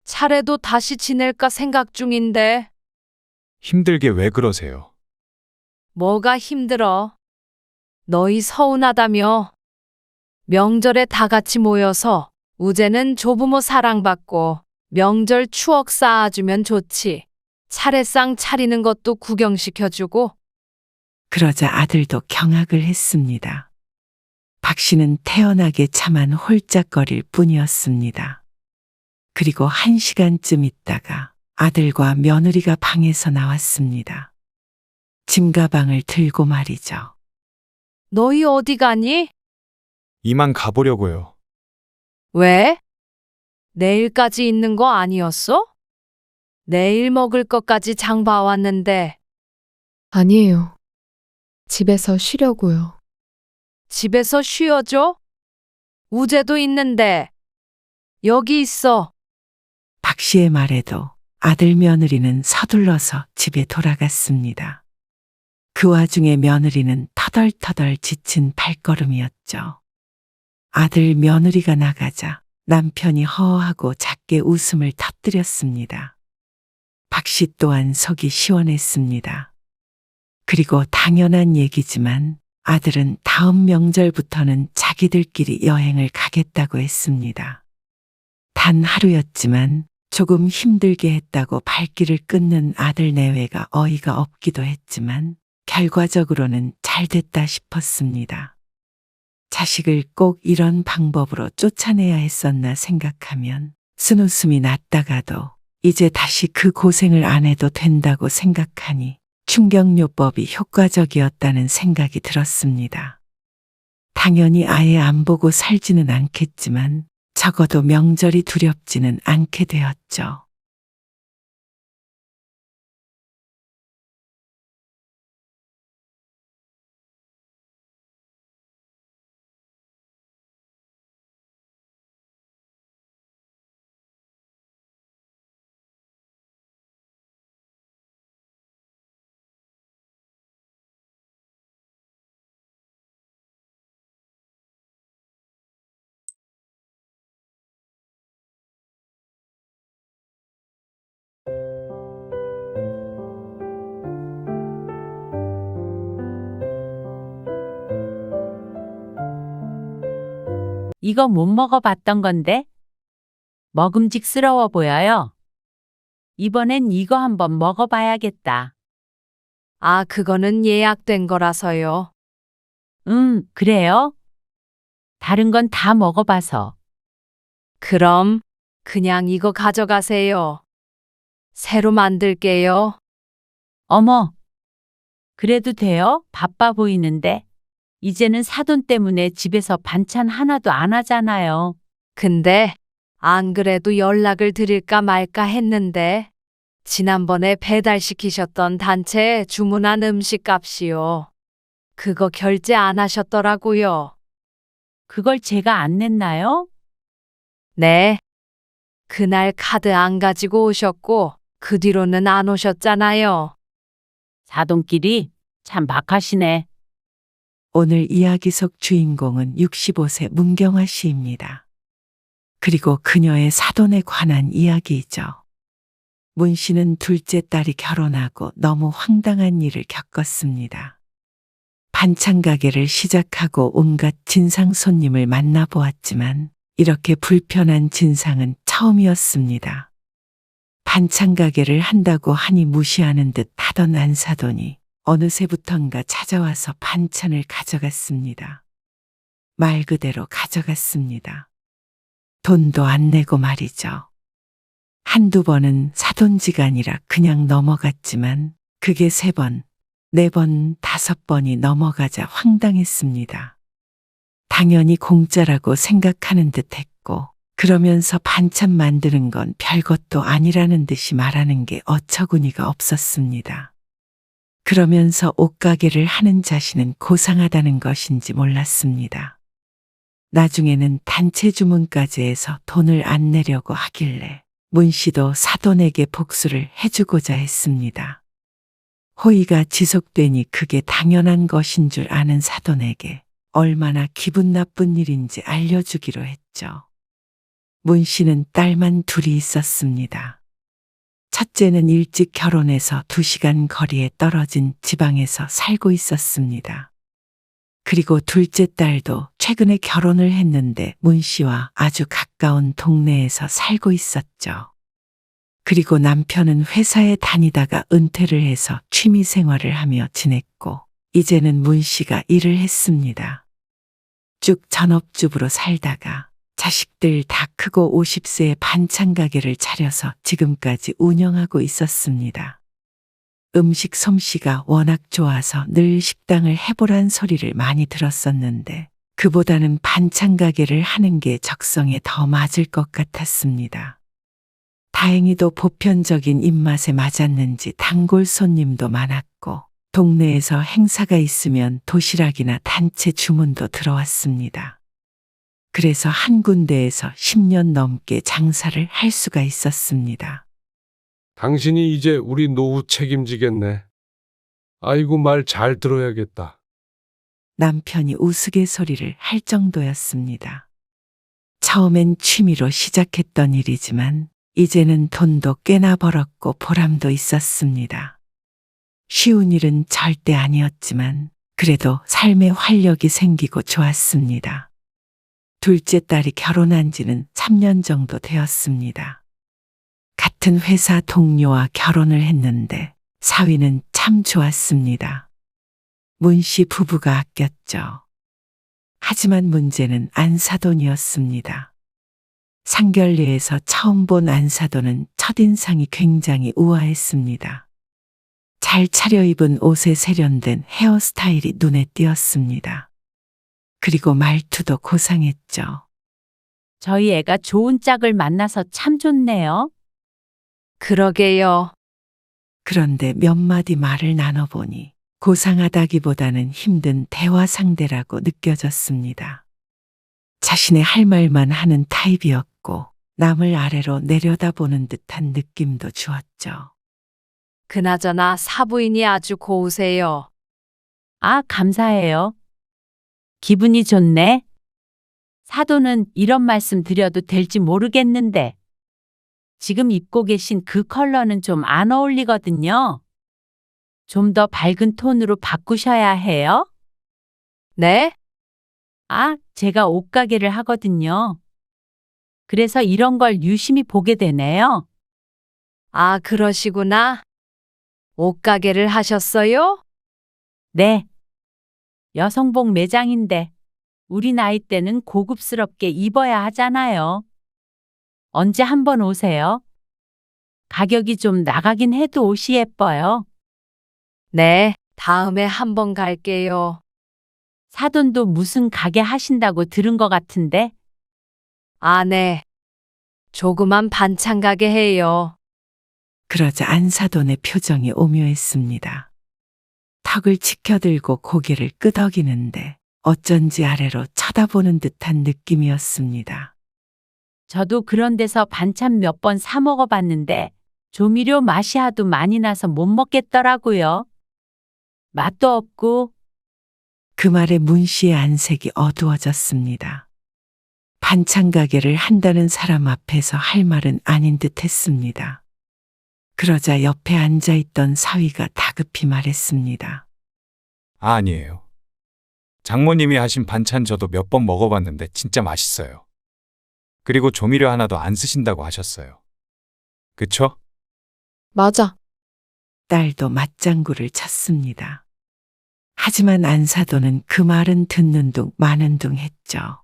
차례도 다시 지낼까 생각 중인데 힘들게 왜 그러세요? 뭐가 힘들어? 너희 서운하다며? 명절에 다 같이 모여서 우재는 조부모 사랑받고 명절 추억 쌓아주면 좋지. 차례상 차리는 것도 구경시켜주고. 그러자 아들도 경악을 했습니다. 박 씨는 태연하게 차만 홀짝거릴 뿐이었습니다. 그리고 1시간쯤 있다가 아들과 며느리가 방에서 나왔습니다. 짐가방을 들고 말이죠. 너희 어디 가니? 이만 가보려고요. 왜? 내일까지 있는 거 아니었어? 내일 먹을 것까지 장 봐왔는데 아니에요. 집에서 쉬려고요. 집에서 쉬어줘? 우재도 있는데 여기 있어. 박 씨의 말에도 아들 며느리는 서둘러서 집에 돌아갔습니다. 그 와중에 며느리는 터덜터덜 지친 발걸음이었죠. 아들 며느리가 나가자 남편이 허허하고 작게 웃음을 터뜨렸습니다. 박 씨 또한 속이 시원했습니다. 그리고 당연한 얘기지만 아들은 다음 명절부터는 자기들끼리 여행을 가겠다고 했습니다. 단 하루였지만 조금 힘들게 했다고 발길을 끊는 아들 내외가 어이가 없기도 했지만 결과적으로는 잘 됐다 싶었습니다. 자식을 꼭 이런 방법으로 쫓아내야 했었나 생각하면 쓴웃음이 났다가도 이제 다시 그 고생을 안 해도 된다고 생각하니 충격요법이 효과적이었다는 생각이 들었습니다. 당연히 아예 안 보고 살지는 않겠지만 적어도 명절이 두렵지는 않게 되었죠. 이거 못 먹어봤던 건데 먹음직스러워 보여요. 이번엔 이거 한번 먹어봐야겠다. 아, 그거는 예약된 거라서요. 그래요? 다른 건 다 먹어봐서. 그럼 그냥 이거 가져가세요. 새로 만들게요. 어머, 그래도 돼요? 바빠 보이는데. 이제는 사돈 때문에 집에서 반찬 하나도 안 하잖아요. 근데 안 그래도 연락을 드릴까 말까 했는데 지난번에 배달시키셨던 단체에 주문한 음식 값이요. 그거 결제 안 하셨더라고요. 그걸 제가 안 냈나요? 네. 그날 카드 안 가지고 오셨고 그 뒤로는 안 오셨잖아요. 사돈끼리 참 박하시네. 오늘 이야기 속 주인공은 65세 문경화 씨입니다. 그리고 그녀의 사돈에 관한 이야기이죠. 문 씨는 둘째 딸이 결혼하고 너무 황당한 일을 겪었습니다. 반찬 가게를 시작하고 온갖 진상 손님을 만나보았지만 이렇게 불편한 진상은 처음이었습니다. 반찬 가게를 한다고 하니 무시하는 듯 하던 안사돈이 어느새부턴가 찾아와서 반찬을 가져갔습니다. 말 그대로 가져갔습니다. 돈도 안 내고 말이죠. 한두 번은 사돈지간이라 그냥 넘어갔지만 그게 3번, 4번, 5번이 넘어가자 황당했습니다. 당연히 공짜라고 생각하는 듯 했고 그러면서 반찬 만드는 건 별것도 아니라는 듯이 말하는 게 어처구니가 없었습니다. 그러면서 옷가게를 하는 자신은 고상하다는 것인지 몰랐습니다. 나중에는 단체 주문까지 해서 돈을 안 내려고 하길래 문 씨도 사돈에게 복수를 해주고자 했습니다. 호의가 지속되니 그게 당연한 것인 줄 아는 사돈에게 얼마나 기분 나쁜 일인지 알려주기로 했죠. 문 씨는 딸만 둘이 있었습니다. 첫째는 일찍 결혼해서 2시간 거리에 떨어진 지방에서 살고 있었습니다. 그리고 둘째 딸도 최근에 결혼을 했는데 문 씨와 아주 가까운 동네에서 살고 있었죠. 그리고 남편은 회사에 다니다가 은퇴를 해서 취미 생활을 하며 지냈고 이제는 문 씨가 일을 했습니다. 쭉 전업주부로 살다가 자식들 다 크고 50세에 반찬 가게를 차려서 지금까지 운영하고 있었습니다. 음식 솜씨가 워낙 좋아서 늘 식당을 해보란 소리를 많이 들었었는데 그보다는 반찬 가게를 하는 게 적성에 더 맞을 것 같았습니다. 다행히도 보편적인 입맛에 맞았는지 단골 손님도 많았고 동네에서 행사가 있으면 도시락이나 단체 주문도 들어왔습니다. 그래서 한 군데에서 10년 넘게 장사를 할 수가 있었습니다. 당신이 이제 우리 노후 책임지겠네. 아이고, 말 잘 들어야겠다. 남편이 우스갯소리를 할 정도였습니다. 처음엔 취미로 시작했던 일이지만 이제는 돈도 꽤나 벌었고 보람도 있었습니다. 쉬운 일은 절대 아니었지만 그래도 삶에 활력이 생기고 좋았습니다. 둘째 딸이 결혼한 지는 3년 정도 되었습니다. 같은 회사 동료와 결혼을 했는데 사위는 참 좋았습니다. 문 씨 부부가 아꼈죠. 하지만 문제는 안사돈이었습니다. 상결례에서 처음 본 안사돈은 첫인상이 굉장히 우아했습니다. 잘 차려입은 옷에 세련된 헤어스타일이 눈에 띄었습니다. 그리고 말투도 고상했죠. 저희 애가 좋은 짝을 만나서 참 좋네요. 그러게요. 그런데 몇 마디 말을 나눠보니 고상하다기보다는 힘든 대화 상대라고 느껴졌습니다. 자신의 할 말만 하는 타입이었고 남을 아래로 내려다보는 듯한 느낌도 주었죠. 그나저나 사부인이 아주 고우세요. 아, 감사해요. 기분이 좋네. 사돈은 이런 말씀 드려도 될지 모르겠는데 지금 입고 계신 그 컬러는 좀 안 어울리거든요. 좀 더 밝은 톤으로 바꾸셔야 해요. 네? 아, 제가 옷가게를 하거든요. 그래서 이런 걸 유심히 보게 되네요. 아, 그러시구나. 옷가게를 하셨어요? 네. 여성복 매장인데 우리 나이 때는 고급스럽게 입어야 하잖아요. 언제 한번 오세요? 가격이 좀 나가긴 해도 옷이 예뻐요. 네, 다음에 한번 갈게요. 사돈도 무슨 가게 하신다고 들은 것 같은데 아, 네. 조그만 반찬 가게 해요. 그러자 안사돈의 표정이 오묘했습니다. 턱을 치켜들고 고개를 끄덕이는데 어쩐지 아래로 쳐다보는 듯한 느낌이었습니다. 저도 그런 데서 반찬 몇 번 사 먹어봤는데 조미료 맛이 하도 많이 나서 못 먹겠더라고요. 맛도 없고 그 말에 문 씨의 안색이 어두워졌습니다. 반찬 가게를 한다는 사람 앞에서 할 말은 아닌 듯 했습니다. 그러자 옆에 앉아있던 사위가 다급히 말했습니다. 아, 아니에요. 장모님이 하신 반찬 저도 몇 번 먹어봤는데 진짜 맛있어요. 그리고 조미료 하나도 안 쓰신다고 하셨어요. 그쵸? 맞아. 딸도 맞장구를 쳤습니다. 하지만 안사돈은 그 말은 듣는 둥 마는 둥 했죠.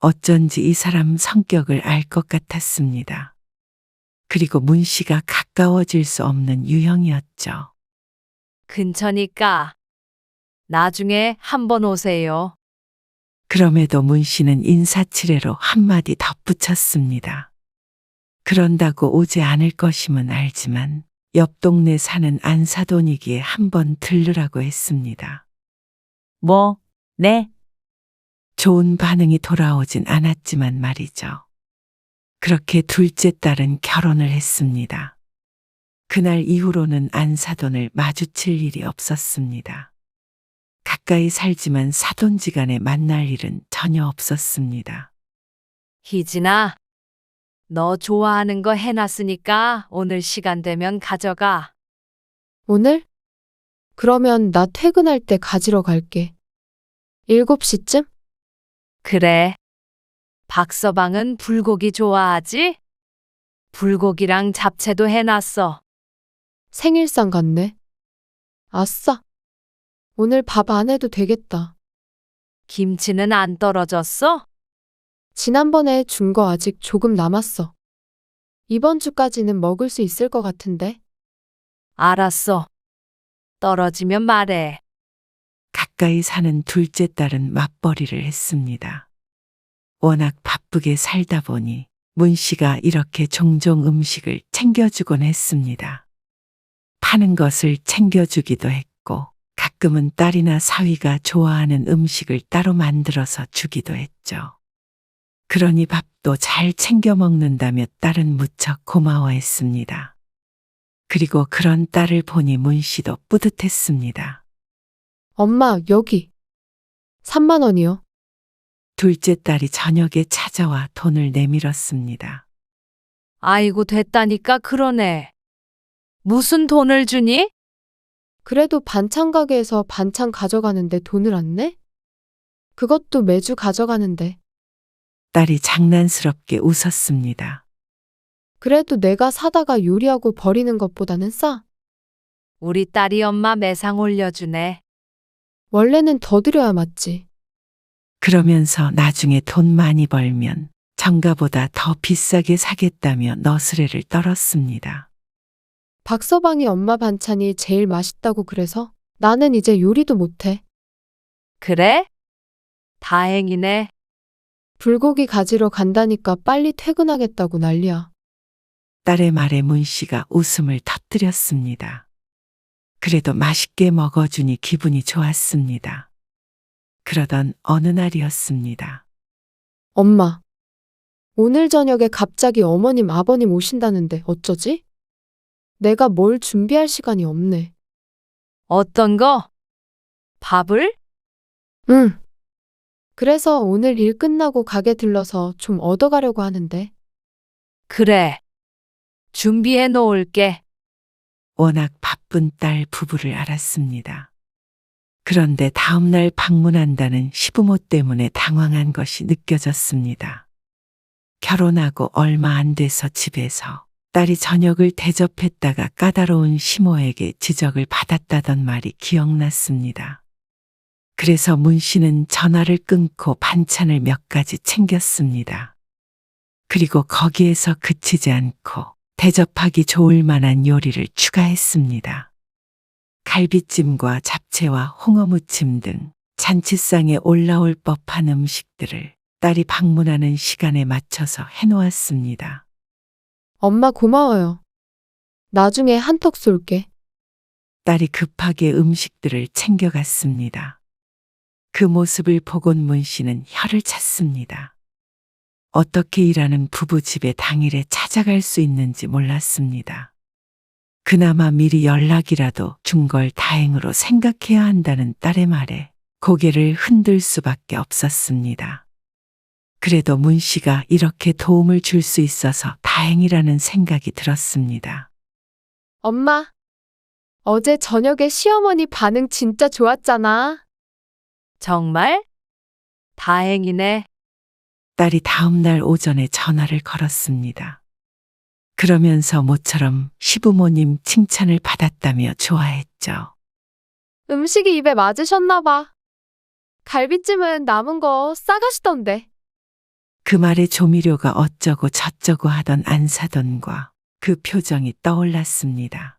어쩐지 이 사람 성격을 알 것 같았습니다. 그리고 문 씨가 가까워질 수 없는 유형이었죠. 근처니까 나중에 한번 오세요. 그럼에도 문 씨는 인사치레로 한마디 덧붙였습니다. 그런다고 오지 않을 것임은 알지만 옆 동네 사는 안사돈이기에 한번 들르라고 했습니다. 뭐, 네, 좋은 반응이 돌아오진 않았지만 말이죠. 그렇게 둘째 딸은 결혼을 했습니다. 그날 이후로는 안사돈을 마주칠 일이 없었습니다. 가까이 살지만 사돈지간에 만날 일은 전혀 없었습니다. 희진아, 너 좋아하는 거 해놨으니까 오늘 시간 되면 가져가. 오늘? 그러면 나 퇴근할 때 가지러 갈게. 7시쯤? 그래. 박서방은 불고기 좋아하지? 불고기랑 잡채도 해놨어. 생일상 같네. 아싸. 오늘 밥 안 해도 되겠다. 김치는 안 떨어졌어? 지난번에 준 거 아직 조금 남았어. 이번 주까지는 먹을 수 있을 것 같은데. 알았어. 떨어지면 말해. 가까이 사는 둘째 딸은 맞벌이를 했습니다. 워낙 바쁘게 살다 보니 문 씨가 이렇게 종종 음식을 챙겨주곤 했습니다. 파는 것을 챙겨주기도 했고 가끔은 딸이나 사위가 좋아하는 음식을 따로 만들어서 주기도 했죠. 그러니 밥도 잘 챙겨 먹는다며 딸은 무척 고마워했습니다. 그리고 그런 딸을 보니 문 씨도 뿌듯했습니다. 엄마, 여기. 3만 원이요. 둘째 딸이 저녁에 찾아와 돈을 내밀었습니다. 아이고, 됐다니까 그러네. 무슨 돈을 주니? 그래도 반찬 가게에서 반찬 가져가는데 돈을 안 내? 그것도 매주 가져가는데. 딸이 장난스럽게 웃었습니다. 그래도 내가 사다가 요리하고 버리는 것보다는 싸. 우리 딸이 엄마 매상 올려주네. 원래는 더 드려야 맞지. 그러면서 나중에 돈 많이 벌면 정가보다 더 비싸게 사겠다며 너스레를 떨었습니다. 박서방이 엄마 반찬이 제일 맛있다고 그래서 나는 이제 요리도 못해. 그래? 다행이네. 불고기 가지러 간다니까 빨리 퇴근하겠다고 난리야. 딸의 말에 문 씨가 웃음을 터뜨렸습니다. 그래도 맛있게 먹어주니 기분이 좋았습니다. 그러던 어느 날이었습니다. 엄마, 오늘 저녁에 갑자기 어머님 아버님 오신다는데 어쩌지? 내가 뭘 준비할 시간이 없네. 어떤 거? 밥을? 응. 그래서 오늘 일 끝나고 가게 들러서 좀 얻어가려고 하는데. 그래. 준비해 놓을게. 워낙 바쁜 딸 부부를 알았습니다. 그런데 다음날 방문한다는 시부모 때문에 당황한 것이 느껴졌습니다. 결혼하고 얼마 안 돼서 집에서 딸이 저녁을 대접했다가 까다로운 시모에게 지적을 받았다던 말이 기억났습니다. 그래서 문 씨는 전화를 끊고 반찬을 몇 가지 챙겼습니다. 그리고 거기에서 그치지 않고 대접하기 좋을 만한 요리를 추가했습니다. 갈비찜과 잡채와 홍어무침 등 잔치상에 올라올 법한 음식들을 딸이 방문하는 시간에 맞춰서 해놓았습니다. 엄마 고마워요. 나중에 한턱 쏠게. 딸이 급하게 음식들을 챙겨갔습니다. 그 모습을 보곤 문 씨는 혀를 찼습니다. 어떻게 일하는 부부 집에 당일에 찾아갈 수 있는지 몰랐습니다. 그나마 미리 연락이라도 준 걸 다행으로 생각해야 한다는 딸의 말에 고개를 흔들 수밖에 없었습니다. 그래도 문 씨가 이렇게 도움을 줄 수 있어서 다행이라는 생각이 들었습니다. 엄마, 어제 저녁에 시어머니 반응 진짜 좋았잖아. 정말? 다행이네. 딸이 다음날 오전에 전화를 걸었습니다. 그러면서 모처럼 시부모님 칭찬을 받았다며 좋아했죠. 음식이 입에 맞으셨나 봐. 갈비찜은 남은 거 싸가시던데. 그 말에 조미료가 어쩌고 저쩌고 하던 안사돈과 그 표정이 떠올랐습니다.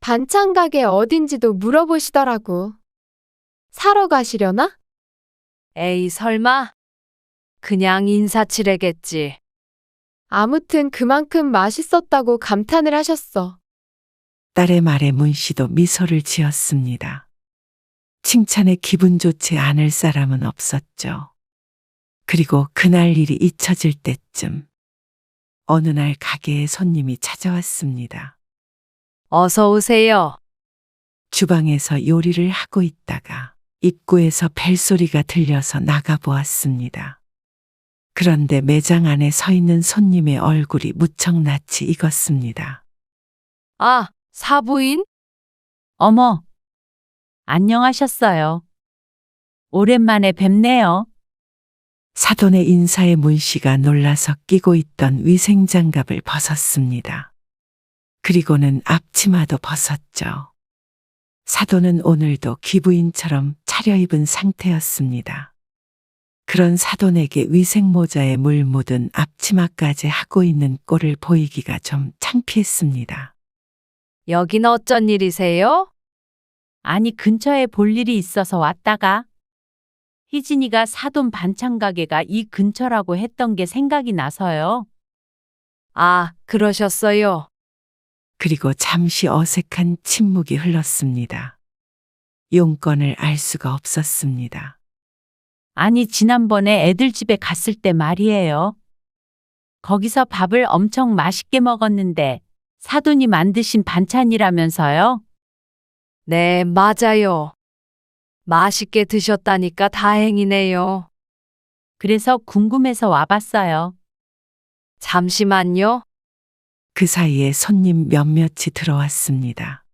반찬 가게 어딘지도 물어보시더라고. 사러 가시려나? 에이, 설마? 그냥 인사치레겠지. 아무튼 그만큼 맛있었다고 감탄을 하셨어. 딸의 말에 문 씨도 미소를 지었습니다. 칭찬에 기분 좋지 않을 사람은 없었죠. 그리고 그날 일이 잊혀질 때쯤 어느 날 가게에 손님이 찾아왔습니다. 어서 오세요. 주방에서 요리를 하고 있다가 입구에서 벨소리가 들려서 나가보았습니다. 그런데 매장 안에 서 있는 손님의 얼굴이 무척 낯이 익었습니다. 아, 사부인? 어머, 안녕하셨어요. 오랜만에 뵙네요. 사돈의 인사에 문 씨가 놀라서 끼고 있던 위생장갑을 벗었습니다. 그리고는 앞치마도 벗었죠. 사돈은 오늘도 귀부인처럼 차려입은 상태였습니다. 그런 사돈에게 위생모자에 물 묻은 앞치마까지 하고 있는 꼴을 보이기가 좀 창피했습니다. 여긴 어쩐 일이세요? 아니, 근처에 볼 일이 있어서 왔다가 희진이가 사돈 반찬 가게가 이 근처라고 했던 게 생각이 나서요. 아, 그러셨어요. 그리고 잠시 어색한 침묵이 흘렀습니다. 용건을 알 수가 없었습니다. 아니, 지난번에 애들 집에 갔을 때 말이에요. 거기서 밥을 엄청 맛있게 먹었는데 사돈이 만드신 반찬이라면서요? 네, 맞아요. 맛있게 드셨다니까 다행이네요. 그래서 궁금해서 와봤어요. 잠시만요. 그 사이에 손님 몇몇이 들어왔습니다.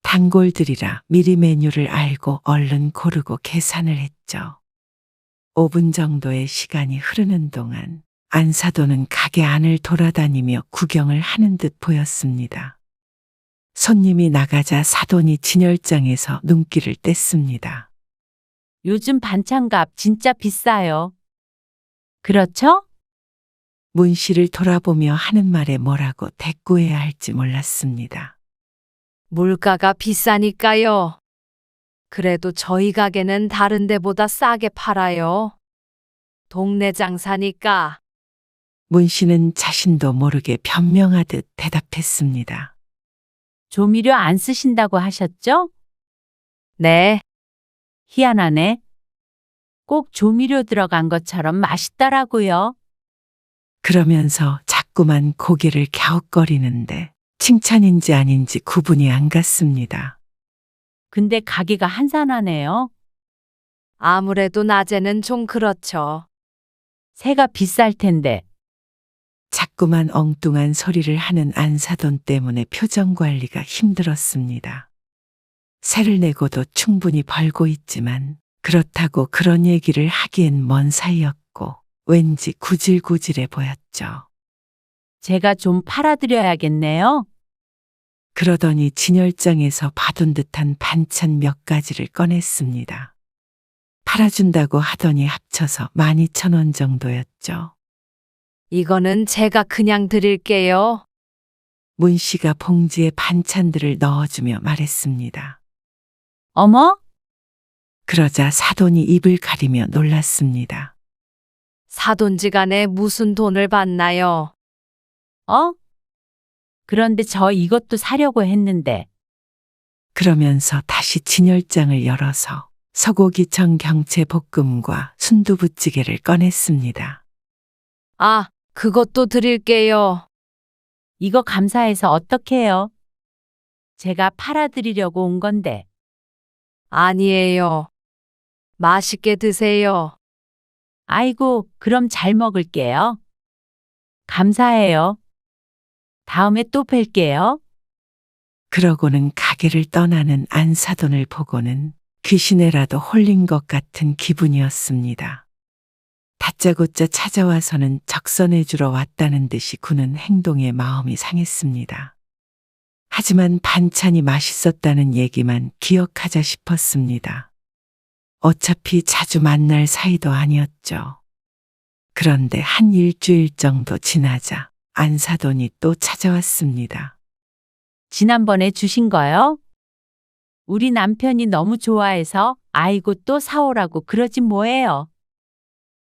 단골들이라 미리 메뉴를 알고 얼른 고르고 계산을 했죠. 5분 정도의 시간이 흐르는 동안 안사돈은 가게 안을 돌아다니며 구경을 하는 듯 보였습니다. 손님이 나가자 사돈이 진열장에서 눈길을 뗐습니다. 요즘 반찬값 진짜 비싸요. 그렇죠? 문 씨를 돌아보며 하는 말에 뭐라고 대꾸해야 할지 몰랐습니다. 물가가 비싸니까요. 그래도 저희 가게는 다른 데보다 싸게 팔아요. 동네 장사니까. 문 씨는 자신도 모르게 변명하듯 대답했습니다. 조미료 안 쓰신다고 하셨죠? 네, 희한하네. 꼭 조미료 들어간 것처럼 맛있더라고요. 그러면서 자꾸만 고개를 갸웃거리는데 칭찬인지 아닌지 구분이 안 갔습니다. 근데 가게가 한산하네요. 아무래도 낮에는 좀 그렇죠. 새가 비쌀 텐데. 자꾸만 엉뚱한 소리를 하는 안사돈 때문에 표정 관리가 힘들었습니다. 세를 내고도 충분히 벌고 있지만 그렇다고 그런 얘기를 하기엔 먼 사이였고 왠지 구질구질해 보였죠. 제가 좀 팔아드려야겠네요. 그러더니 진열장에서 봐둔 듯한 반찬 몇 가지를 꺼냈습니다. 팔아준다고 하더니 합쳐서 12,000원 정도였죠. 이거는 제가 그냥 드릴게요. 문 씨가 봉지에 반찬들을 넣어주며 말했습니다. 어머? 그러자 사돈이 입을 가리며 놀랐습니다. 사돈지간에 무슨 돈을 받나요? 어? 그런데 저 이것도 사려고 했는데. 그러면서 다시 진열장을 열어서 소고기청 경채 볶음과 순두부찌개를 꺼냈습니다. 아, 그것도 드릴게요. 이거 감사해서 어떡해요? 제가 팔아드리려고 온 건데. 아니에요. 맛있게 드세요. 아이고, 그럼 잘 먹을게요. 감사해요. 다음에 또 뵐게요. 그러고는 가게를 떠나는 안사돈을 보고는 귀신에라도 홀린 것 같은 기분이었습니다. 다짜고짜 찾아와서는 적선해주러 왔다는 듯이 구는 행동에 마음이 상했습니다. 하지만 반찬이 맛있었다는 얘기만 기억하자 싶었습니다. 어차피 자주 만날 사이도 아니었죠. 그런데 한 일주일 정도 지나자 안사돈이 또 찾아왔습니다. 지난번에 주신 거요? 우리 남편이 너무 좋아해서 아이고 또 사오라고 그러지 뭐예요.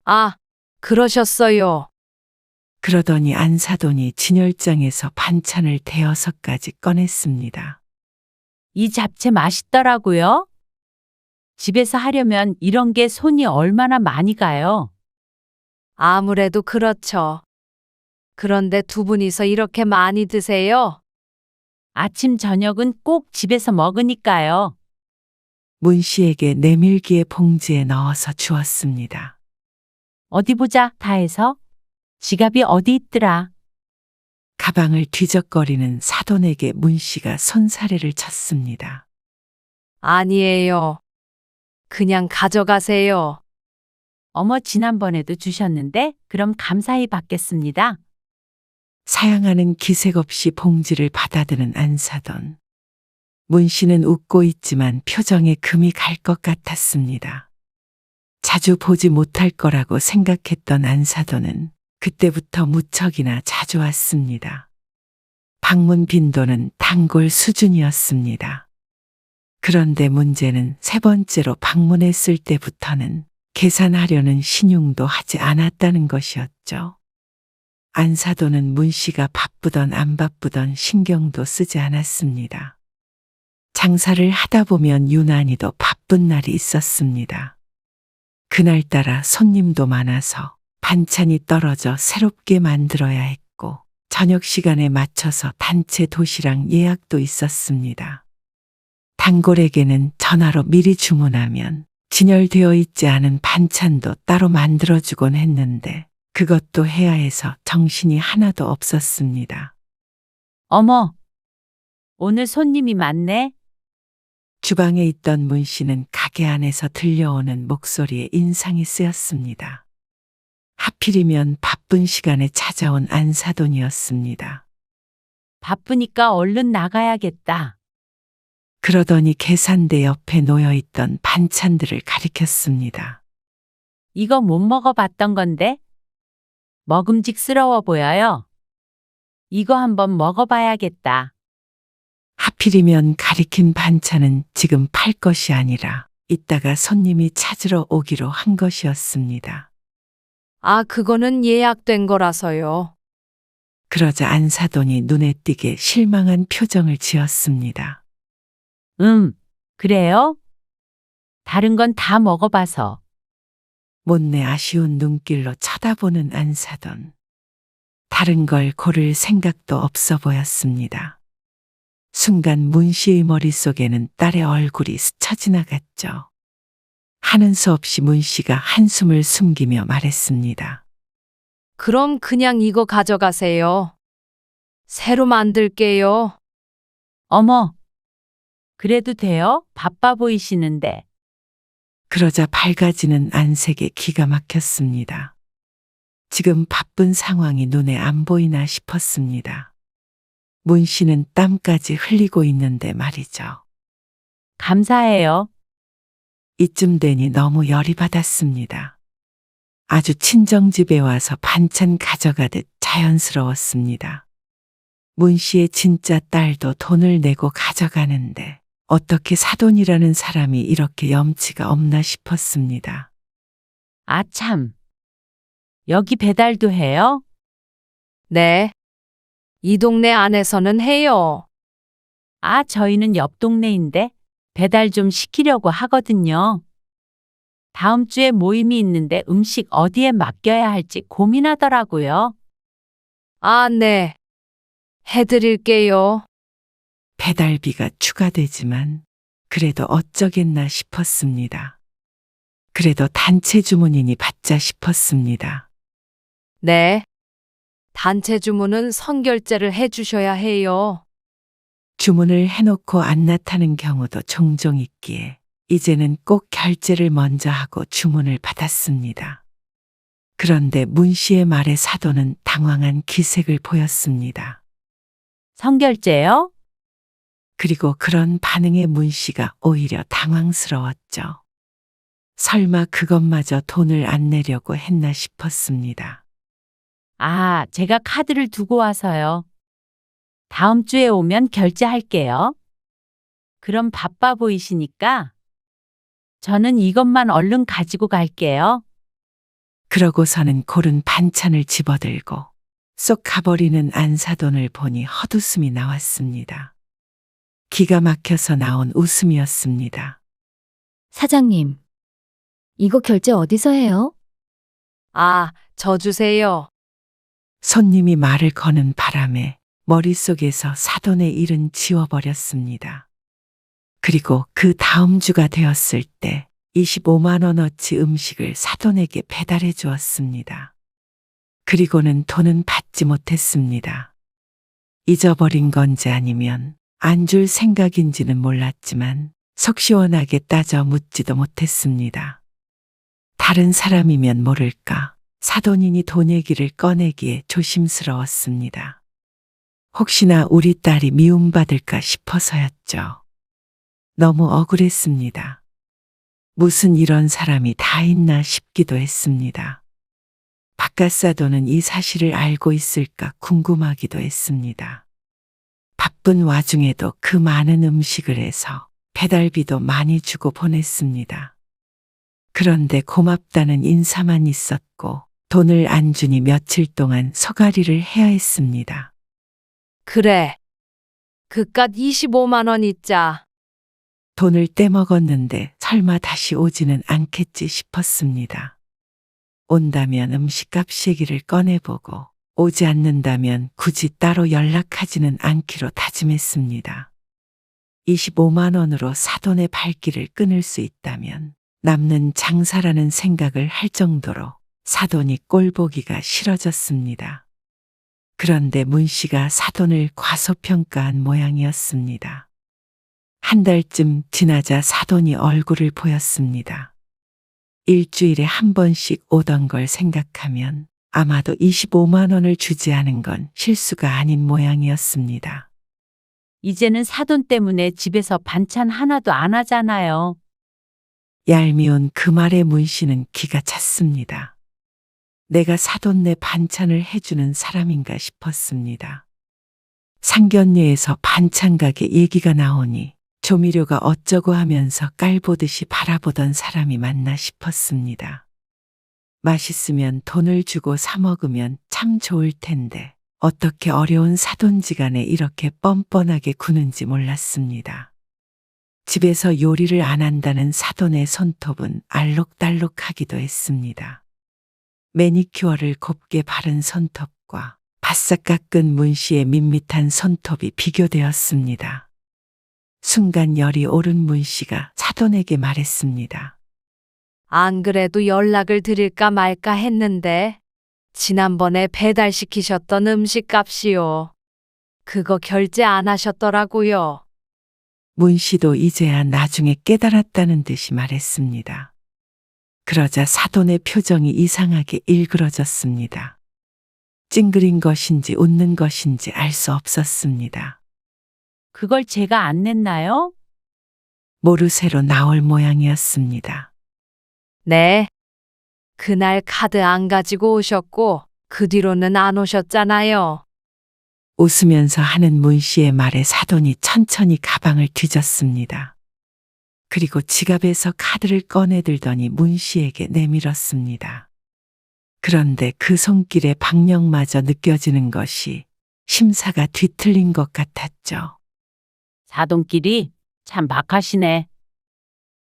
아, 그러셨어요. 그러더니 안사돈이 진열장에서 반찬을 대여섯 가지 꺼냈습니다. 이 잡채 맛있더라고요. 집에서 하려면 이런 게 손이 얼마나 많이 가요. 아무래도 그렇죠. 그런데 두 분이서 이렇게 많이 드세요? 아침 저녁은 꼭 집에서 먹으니까요. 문 씨에게 내밀기의 봉지에 넣어서 주었습니다. 어디 보자 다 해서. 지갑이 어디 있더라. 가방을 뒤적거리는 사돈에게 문 씨가 손사래를 쳤습니다. 아니에요. 그냥 가져가세요. 어머 지난번에도 주셨는데 그럼 감사히 받겠습니다. 사양하는 기색 없이 봉지를 받아드는 안사돈. 문 씨는 웃고 있지만 표정에 금이 갈 것 같았습니다. 자주 보지 못할 거라고 생각했던 안사돈은 그때부터 무척이나 자주 왔습니다. 방문 빈도는 단골 수준이었습니다. 그런데 문제는 세 번째로 방문했을 때부터는 계산하려는 신용도 하지 않았다는 것이었죠. 안사돈은 문 씨가 바쁘던 안 바쁘던 신경도 쓰지 않았습니다. 장사를 하다 보면 유난히도 바쁜 날이 있었습니다. 그날따라 손님도 많아서 반찬이 떨어져 새롭게 만들어야 했고 저녁 시간에 맞춰서 단체 도시락 예약도 있었습니다. 단골에게는 전화로 미리 주문하면 진열되어 있지 않은 반찬도 따로 만들어주곤 했는데 그것도 해야 해서 정신이 하나도 없었습니다. 어머, 오늘 손님이 많네. 주방에 있던 문 씨는 가게 안에서 들려오는 목소리에 인상이 쓰였습니다. 하필이면 바쁜 시간에 찾아온 안사돈이었습니다. 바쁘니까 얼른 나가야겠다. 그러더니 계산대 옆에 놓여있던 반찬들을 가리켰습니다. 이거 못 먹어봤던 건데? 먹음직스러워 보여요. 이거 한번 먹어봐야겠다. 하필이면 가리킨 반찬은 지금 팔 것이 아니라 이따가 손님이 찾으러 오기로 한 것이었습니다. 아, 그거는 예약된 거라서요. 그러자 안사돈이 눈에 띄게 실망한 표정을 지었습니다. 그래요? 다른 건 다 먹어봐서. 못내 아쉬운 눈길로 쳐다보는 안사돈. 다른 걸 고를 생각도 없어 보였습니다. 순간 문 씨의 머릿속에는 딸의 얼굴이 스쳐 지나갔죠. 하는 수 없이 문 씨가 한숨을 숨기며 말했습니다. 그럼 그냥 이거 가져가세요. 새로 만들게요. 어머, 그래도 돼요? 바빠 보이시는데. 그러자 밝아지는 안색에 기가 막혔습니다. 지금 바쁜 상황이 눈에 안 보이나 싶었습니다. 문 씨는 땀까지 흘리고 있는데 말이죠. 감사해요. 이쯤 되니 너무 열이 받았습니다. 아주 친정집에 와서 반찬 가져가듯 자연스러웠습니다. 문 씨의 진짜 딸도 돈을 내고 가져가는데 어떻게 사돈이라는 사람이 이렇게 염치가 없나 싶었습니다. 아, 참. 여기 배달도 해요? 네. 이 동네 안에서는 해요. 아, 저희는 옆 동네인데 배달 좀 시키려고 하거든요. 다음 주에 모임이 있는데 음식 어디에 맡겨야 할지 고민하더라고요. 아, 네. 해드릴게요. 배달비가 추가되지만 그래도 어쩌겠나 싶었습니다. 그래도 단체 주문이니 받자 싶었습니다. 네. 단체 주문은 선결제를 해주셔야 해요. 주문을 해놓고 안 나타나는 경우도 종종 있기에 이제는 꼭 결제를 먼저 하고 주문을 받았습니다. 그런데 문 씨의 말에 사돈은 당황한 기색을 보였습니다. 선결제요? 그리고 그런 반응에 문 씨가 오히려 당황스러웠죠. 설마 그것마저 돈을 안 내려고 했나 싶었습니다. 아, 제가 카드를 두고 와서요. 다음 주에 오면 결제할게요. 그럼 바빠 보이시니까 저는 이것만 얼른 가지고 갈게요. 그러고서는 고른 반찬을 집어들고 쏙 가버리는 안사돈을 보니 헛웃음이 나왔습니다. 기가 막혀서 나온 웃음이었습니다. 사장님, 이거 결제 어디서 해요? 아, 저 주세요. 손님이 말을 거는 바람에 머릿속에서 사돈의 일은 지워버렸습니다. 그리고 그 다음 주가 되었을 때 25만 원어치 음식을 사돈에게 배달해 주었습니다. 그리고는 돈은 받지 못했습니다. 잊어버린 건지 아니면 안 줄 생각인지는 몰랐지만 속 시원하게 따져 묻지도 못했습니다. 다른 사람이면 모를까 사돈이니 돈 얘기를 꺼내기에 조심스러웠습니다. 혹시나 우리 딸이 미움받을까 싶어서였죠. 너무 억울했습니다. 무슨 이런 사람이 다 있나 싶기도 했습니다. 바깥사돈은 이 사실을 알고 있을까 궁금하기도 했습니다. 바쁜 와중에도 그 많은 음식을 해서 배달비도 많이 주고 보냈습니다. 그런데 고맙다는 인사만 있었고 돈을 안 주니 며칠 동안 소가리를 해야 했습니다. 그래. 그깟 25만 원 있자. 돈을 떼먹었는데 설마 다시 오지는 않겠지 싶었습니다. 온다면 음식값 얘기를 꺼내보고 오지 않는다면 굳이 따로 연락하지는 않기로 다짐했습니다. 25만 원으로 사돈의 발길을 끊을 수 있다면 남는 장사라는 생각을 할 정도로 사돈이 꼴보기가 싫어졌습니다. 그런데 문 씨가 사돈을 과소평가한 모양이었습니다. 한 달쯤 지나자 사돈이 얼굴을 보였습니다. 일주일에 한 번씩 오던 걸 생각하면 아마도 25만 원을 주지 않은 건 실수가 아닌 모양이었습니다. 이제는 사돈 때문에 집에서 반찬 하나도 안 하잖아요. 얄미운 그 말에 문 씨는 기가 찼습니다. 내가 사돈네 반찬을 해주는 사람인가 싶었습니다. 상견례에서 반찬 가게 얘기가 나오니 조미료가 어쩌고 하면서 깔보듯이 바라보던 사람이 맞나 싶었습니다. 맛있으면 돈을 주고 사 먹으면 참 좋을 텐데 어떻게 어려운 사돈지간에 이렇게 뻔뻔하게 구는지 몰랐습니다. 집에서 요리를 안 한다는 사돈의 손톱은 알록달록하기도 했습니다. 매니큐어를 곱게 바른 손톱과 바싹 깎은 문 씨의 밋밋한 손톱이 비교되었습니다. 순간 열이 오른 문 씨가 사돈에게 말했습니다. 안 그래도 연락을 드릴까 말까 했는데 지난번에 배달시키셨던 음식 값이요. 그거 결제 안 하셨더라고요. 문 씨도 이제야 나중에 깨달았다는 듯이 말했습니다. 그러자 사돈의 표정이 이상하게 일그러졌습니다. 찡그린 것인지 웃는 것인지 알 수 없었습니다. 그걸 제가 안 냈나요? 모르쇠로 나올 모양이었습니다. 네. 그날 카드 안 가지고 오셨고, 그 뒤로는 안 오셨잖아요. 웃으면서 하는 문 씨의 말에 사돈이 천천히 가방을 뒤졌습니다. 그리고 지갑에서 카드를 꺼내들더니 문 씨에게 내밀었습니다. 그런데 그 손길에 박력마저 느껴지는 것이 심사가 뒤틀린 것 같았죠. 사돈끼리 참 막하시네.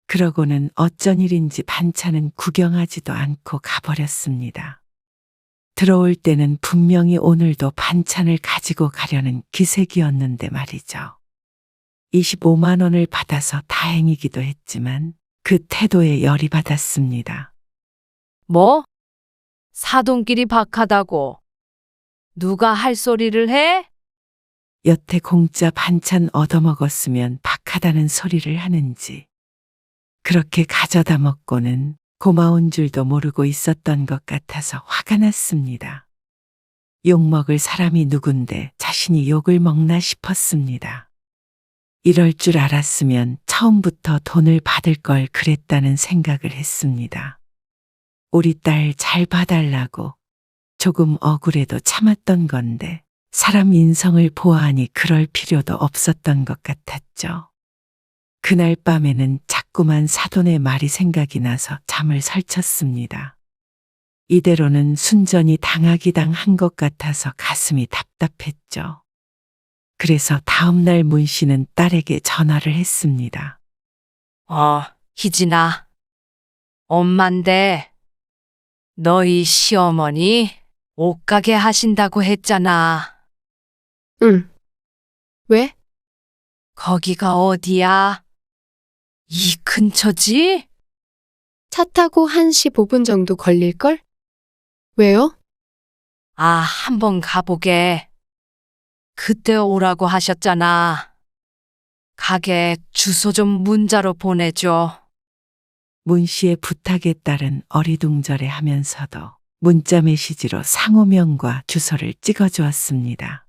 그러고는 어쩐 일인지 반찬은 구경하지도 않고 가버렸습니다. 들어올 때는 분명히 오늘도 반찬을 가지고 가려는 기색이었는데 말이죠. 25만 원을 받아서 다행이기도 했지만 그 태도에 열이 받았습니다. 뭐? 사돈끼리 박하다고. 누가 할 소리를 해? 여태 공짜 반찬 얻어먹었으면 박하다는 소리를 하는지 그렇게 가져다 먹고는 고마운 줄도 모르고 있었던 것 같아서 화가 났습니다. 욕먹을 사람이 누군데 자신이 욕을 먹나 싶었습니다. 이럴 줄 알았으면 처음부터 돈을 받을 걸 그랬다는 생각을 했습니다. 우리 딸 잘 봐달라고 조금 억울해도 참았던 건데 사람 인성을 보아하니 그럴 필요도 없었던 것 같았죠. 그날 밤에는 자꾸만 사돈의 말이 생각이 나서 잠을 설쳤습니다. 이대로는 순전히 당하기 당한 것 같아서 가슴이 답답했죠. 그래서 다음날 문 씨는 딸에게 전화를 했습니다. 희진아. 엄만데 너희 시어머니 옷가게 하신다고 했잖아. 응. 왜? 거기가 어디야? 이 근처지? 차 타고 1시 5분 정도 걸릴걸? 왜요? 한번 가보게. 그때 오라고 하셨잖아. 가게 주소 좀 문자로 보내줘. 문 씨의 부탁에 따른 어리둥절해 하면서도 문자 메시지로 상호명과 주소를 찍어주었습니다.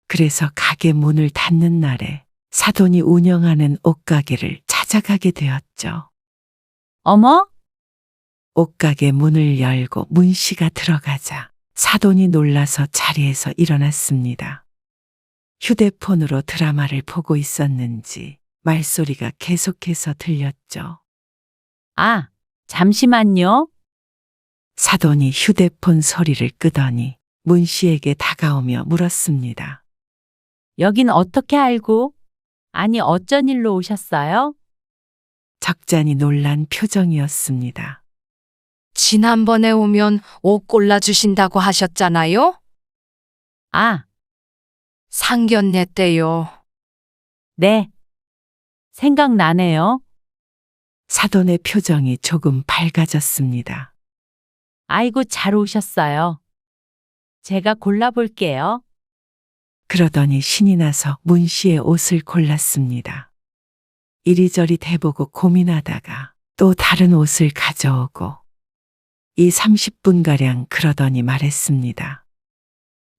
그래서 가게 문을 닫는 날에 사돈이 운영하는 옷가게를 찾아가게 되었죠. 어머? 옷가게 문을 열고 문 씨가 들어가자 사돈이 놀라서 자리에서 일어났습니다. 휴대폰으로 드라마를 보고 있었는지 말소리가 계속해서 들렸죠. 잠시만요. 사돈이 휴대폰 소리를 끄더니 문 씨에게 다가오며 물었습니다. 여긴 어떻게 알고? 아니, 어쩐 일로 오셨어요? 적잖이 놀란 표정이었습니다. 지난번에 오면 옷 골라주신다고 하셨잖아요? 상견례 때요. 네. 생각나네요. 사돈의 표정이 조금 밝아졌습니다. 아이고, 잘 오셨어요. 제가 골라볼게요. 그러더니 신이 나서 문 씨의 옷을 골랐습니다. 이리저리 대보고 고민하다가 또 다른 옷을 가져오고 이 30분가량 그러더니 말했습니다.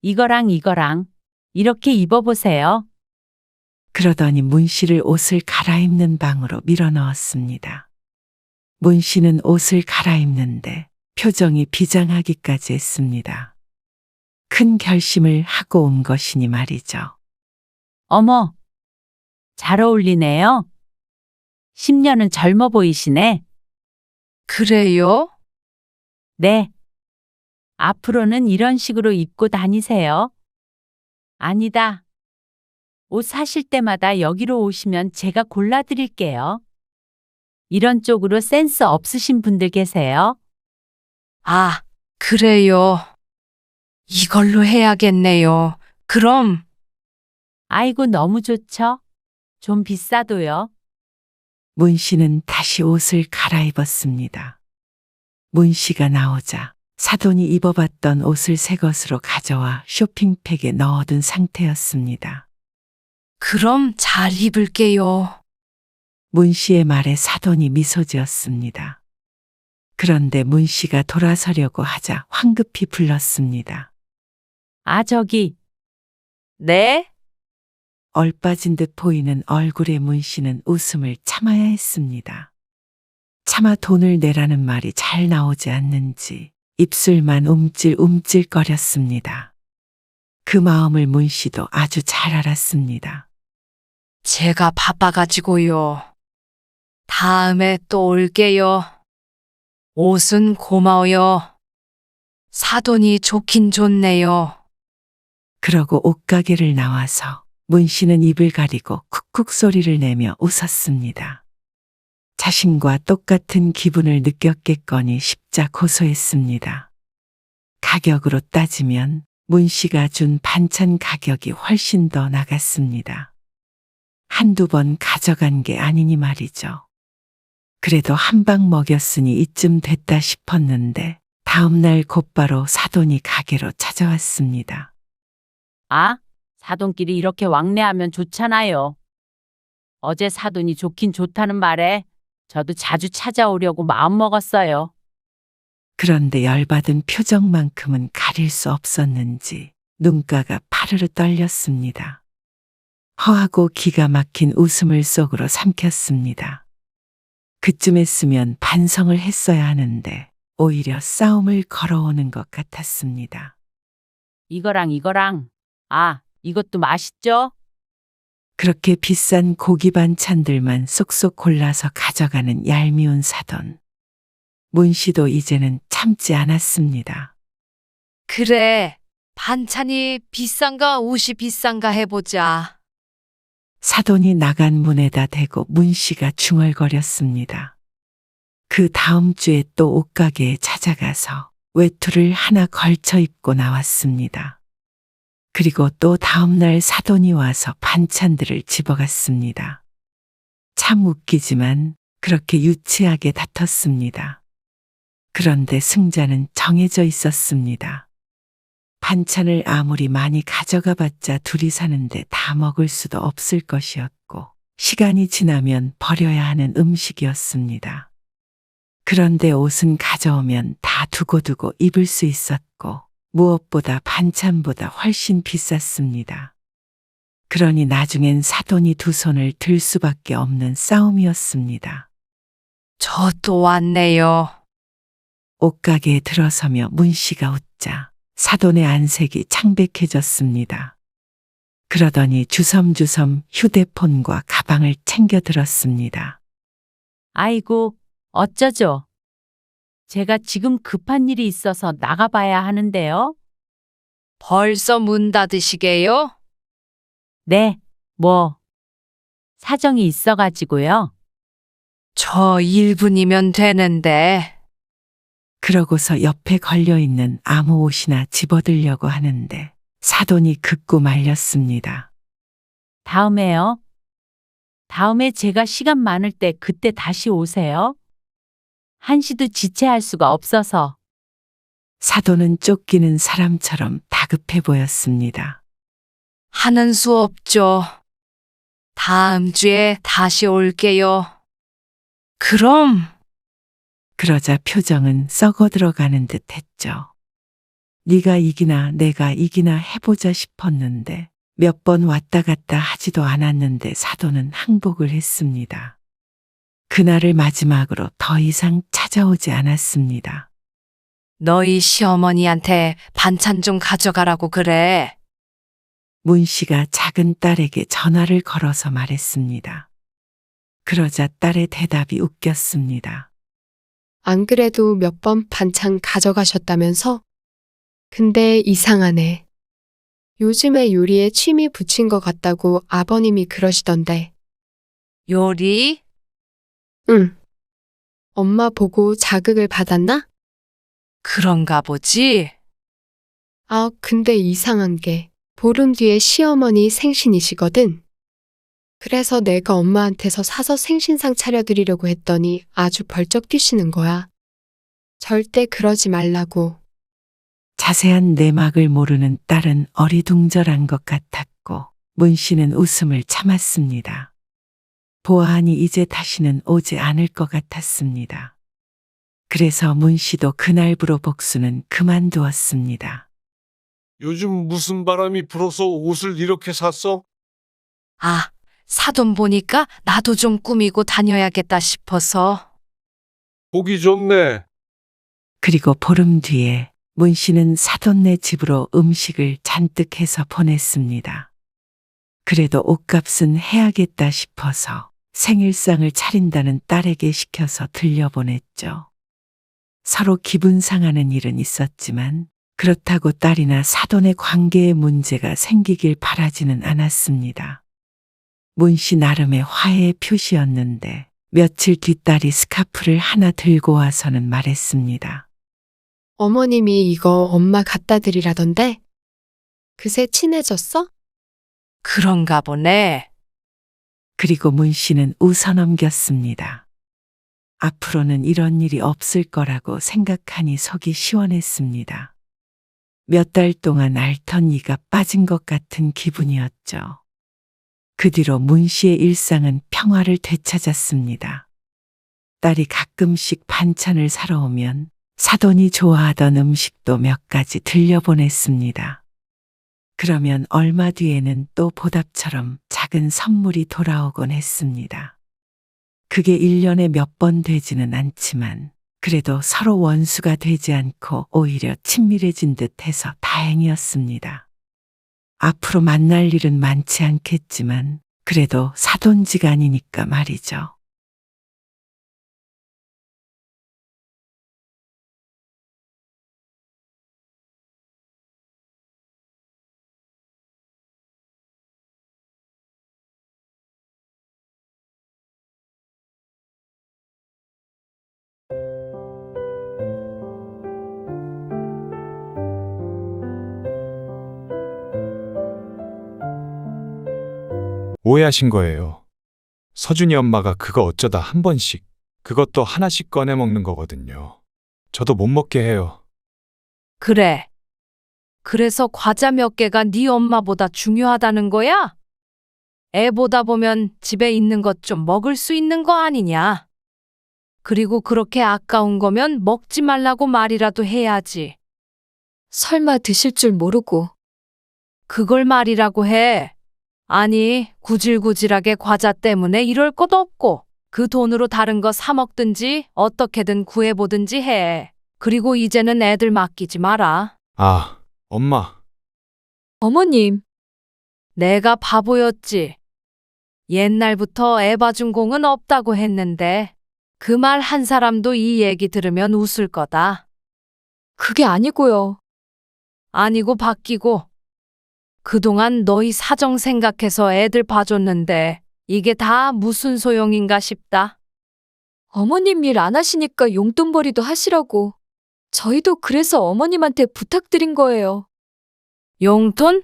이거랑 이렇게 입어보세요. 그러더니 문 씨를 옷을 갈아입는 방으로 밀어넣었습니다. 문 씨는 옷을 갈아입는데 표정이 비장하기까지 했습니다. 큰 결심을 하고 온 것이니 말이죠. 어머, 잘 어울리네요. 10년은 젊어 보이시네. 그래요? 네. 앞으로는 이런 식으로 입고 다니세요. 아니다. 옷 사실 때마다 여기로 오시면 제가 골라드릴게요. 이런 쪽으로 센스 없으신 분들 계세요. 그래요. 이걸로 해야겠네요. 그럼 아이고, 너무 좋죠? 좀 비싸도요. 문 씨는 다시 옷을 갈아입었습니다. 문 씨가 나오자 사돈이 입어봤던 옷을 새 것으로 가져와 쇼핑백에 넣어둔 상태였습니다. 그럼 잘 입을게요. 문 씨의 말에 사돈이 미소 지었습니다. 그런데 문 씨가 돌아서려고 하자 황급히 불렀습니다. 아, 저기, 네? 얼빠진 듯 보이는 얼굴의 문 씨는 웃음을 참아야 했습니다. 차마 돈을 내라는 말이 잘 나오지 않는지 입술만 움찔움찔거렸습니다. 그 마음을 문 씨도 아주 잘 알았습니다. 제가 바빠가지고요. 다음에 또 올게요. 옷은 고마워요. 사돈이 좋긴 좋네요. 그러고 옷가게를 나와서 문 씨는 입을 가리고 쿡쿡 소리를 내며 웃었습니다. 자신과 똑같은 기분을 느꼈겠거니 십자 고소했습니다. 가격으로 따지면 문 씨가 준 반찬 가격이 훨씬 더 나갔습니다. 한두 번 가져간 게 아니니 말이죠. 그래도 한 방 먹였으니 이쯤 됐다 싶었는데 다음날 곧바로 사돈이 가게로 찾아왔습니다. 아, 사돈끼리 이렇게 왕래하면 좋잖아요. 어제 사돈이 좋긴 좋다는 말에 저도 자주 찾아오려고 마음먹었어요. 그런데 열받은 표정만큼은 가릴 수 없었는지 눈가가 파르르 떨렸습니다. 허하고 기가 막힌 웃음을 속으로 삼켰습니다. 그쯤 했으면 반성을 했어야 하는데 오히려 싸움을 걸어오는 것 같았습니다. 이거랑, 아, 이것도 맛있죠? 그렇게 비싼 고기 반찬들만 쏙쏙 골라서 가져가는 얄미운 사돈. 문 씨도 이제는 참지 않았습니다. 그래, 반찬이 비싼가 옷이 비싼가 해보자. 사돈이 나간 문에다 대고 문 씨가 중얼거렸습니다. 그 다음 주에 또 옷가게에 찾아가서 외투를 하나 걸쳐 입고 나왔습니다. 그리고 또 다음날 사돈이 와서 반찬들을 집어갔습니다. 참 웃기지만 그렇게 유치하게 다퉜습니다. 그런데 승자는 정해져 있었습니다. 반찬을 아무리 많이 가져가 봤자 둘이 사는데 다 먹을 수도 없을 것이었고 시간이 지나면 버려야 하는 음식이었습니다. 그런데 옷은 가져오면 다 두고두고 입을 수 있었고 무엇보다 반찬보다 훨씬 비쌌습니다. 그러니 나중엔 사돈이 두 손을 들 수밖에 없는 싸움이었습니다. 저 또 왔네요. 옷가게에 들어서며 문 씨가 웃자 사돈의 안색이 창백해졌습니다. 그러더니 주섬주섬 휴대폰과 가방을 챙겨 들었습니다. 아이고, 어쩌죠? 제가 지금 급한 일이 있어서 나가봐야 하는데요. 벌써 문 닫으시게요? 네, 사정이 있어가지고요. 저 1분이면 되는데. 그러고서 옆에 걸려있는 아무 옷이나 집어들려고 하는데 사돈이 긋고 말렸습니다. 다음에요. 다음에 제가 시간 많을 때 그때 다시 오세요. 한시도 지체할 수가 없어서. 사돈은 쫓기는 사람처럼 다급해 보였습니다. 하는 수 없죠. 다음 주에 다시 올게요. 그럼. 그러자 표정은 썩어 들어가는 듯 했죠. 네가 이기나 내가 이기나 해보자 싶었는데 몇 번 왔다 갔다 하지도 않았는데 사돈은 항복을 했습니다. 그날을 마지막으로 더 이상 찾아오지 않았습니다. 너희 시어머니한테 반찬 좀 가져가라고 그래. 문 씨가 작은 딸에게 전화를 걸어서 말했습니다. 그러자 딸의 대답이 웃겼습니다. 안 그래도 몇 번 반찬 가져가셨다면서? 근데 이상하네. 요즘에 요리에 취미 붙인 것 같다고 아버님이 그러시던데. 요리? 응. 엄마 보고 자극을 받았나? 그런가 보지. 아, 근데 이상한 게 보름 뒤에 시어머니 생신이시거든. 그래서 내가 엄마한테서 사서 생신상 차려드리려고 했더니 아주 벌쩍 뛰시는 거야. 절대 그러지 말라고. 자세한 내막을 모르는 딸은 어리둥절한 것 같았고 문 씨는 웃음을 참았습니다. 보아하니 이제 다시는 오지 않을 것 같았습니다. 그래서 문 씨도 그날부로 복수는 그만두었습니다. 요즘 무슨 바람이 불어서 옷을 이렇게 샀어? 아, 사돈 보니까 나도 좀 꾸미고 다녀야겠다 싶어서. 보기 좋네. 그리고 보름 뒤에 문 씨는 사돈네 집으로 음식을 잔뜩 해서 보냈습니다. 그래도 옷값은 해야겠다 싶어서 생일상을 차린다는 딸에게 시켜서 들려보냈죠. 서로 기분 상하는 일은 있었지만 그렇다고 딸이나 사돈의 관계에 문제가 생기길 바라지는 않았습니다. 문 씨 나름의 화해의 표시였는데 며칠 뒤 딸이 스카프를 하나 들고 와서는 말했습니다. 어머님이 이거 엄마 갖다 드리라던데? 그새 친해졌어? 그런가 보네. 그리고 문 씨는 웃어넘겼습니다. 앞으로는 이런 일이 없을 거라고 생각하니 속이 시원했습니다. 몇 달 동안 앓던 이가 빠진 것 같은 기분이었죠. 그 뒤로 문 씨의 일상은 평화를 되찾았습니다. 딸이 가끔씩 반찬을 사러 오면 사돈이 좋아하던 음식도 몇 가지 들려보냈습니다. 그러면 얼마 뒤에는 또 보답처럼 작은 선물이 돌아오곤 했습니다. 그게 1년에 몇 번 되지는 않지만 그래도 서로 원수가 되지 않고 오히려 친밀해진 듯해서 다행이었습니다. 앞으로 만날 일은 많지 않겠지만 그래도 사돈지간이니까 말이죠. 오해하신 거예요. 서준이 엄마가 그거 어쩌다 한 번씩, 그것도 하나씩 꺼내 먹는 거거든요. 저도 못 먹게 해요. 그래. 그래서 과자 몇 개가 네 엄마보다 중요하다는 거야? 애 보다 보면 집에 있는 것 좀 먹을 수 있는 거 아니냐? 그리고 그렇게 아까운 거면 먹지 말라고 말이라도 해야지. 설마 드실 줄 모르고. 그걸 말이라고 해. 아니, 구질구질하게 과자 때문에 이럴 것도 없고 그 돈으로 다른 거 사 먹든지 어떻게든 구해보든지 해. 그리고 이제는 애들 맡기지 마라. 아, 엄마. 어머님, 내가 바보였지. 옛날부터 애 봐준 공은 없다고 했는데 그 말 한 사람도 이 얘기 들으면 웃을 거다. 그게 아니고요. 아니고 바뀌고. 그동안 너희 사정 생각해서 애들 봐줬는데 이게 다 무슨 소용인가 싶다. 어머님 일 안 하시니까 용돈벌이도 하시라고. 저희도 그래서 어머님한테 부탁드린 거예요. 용돈?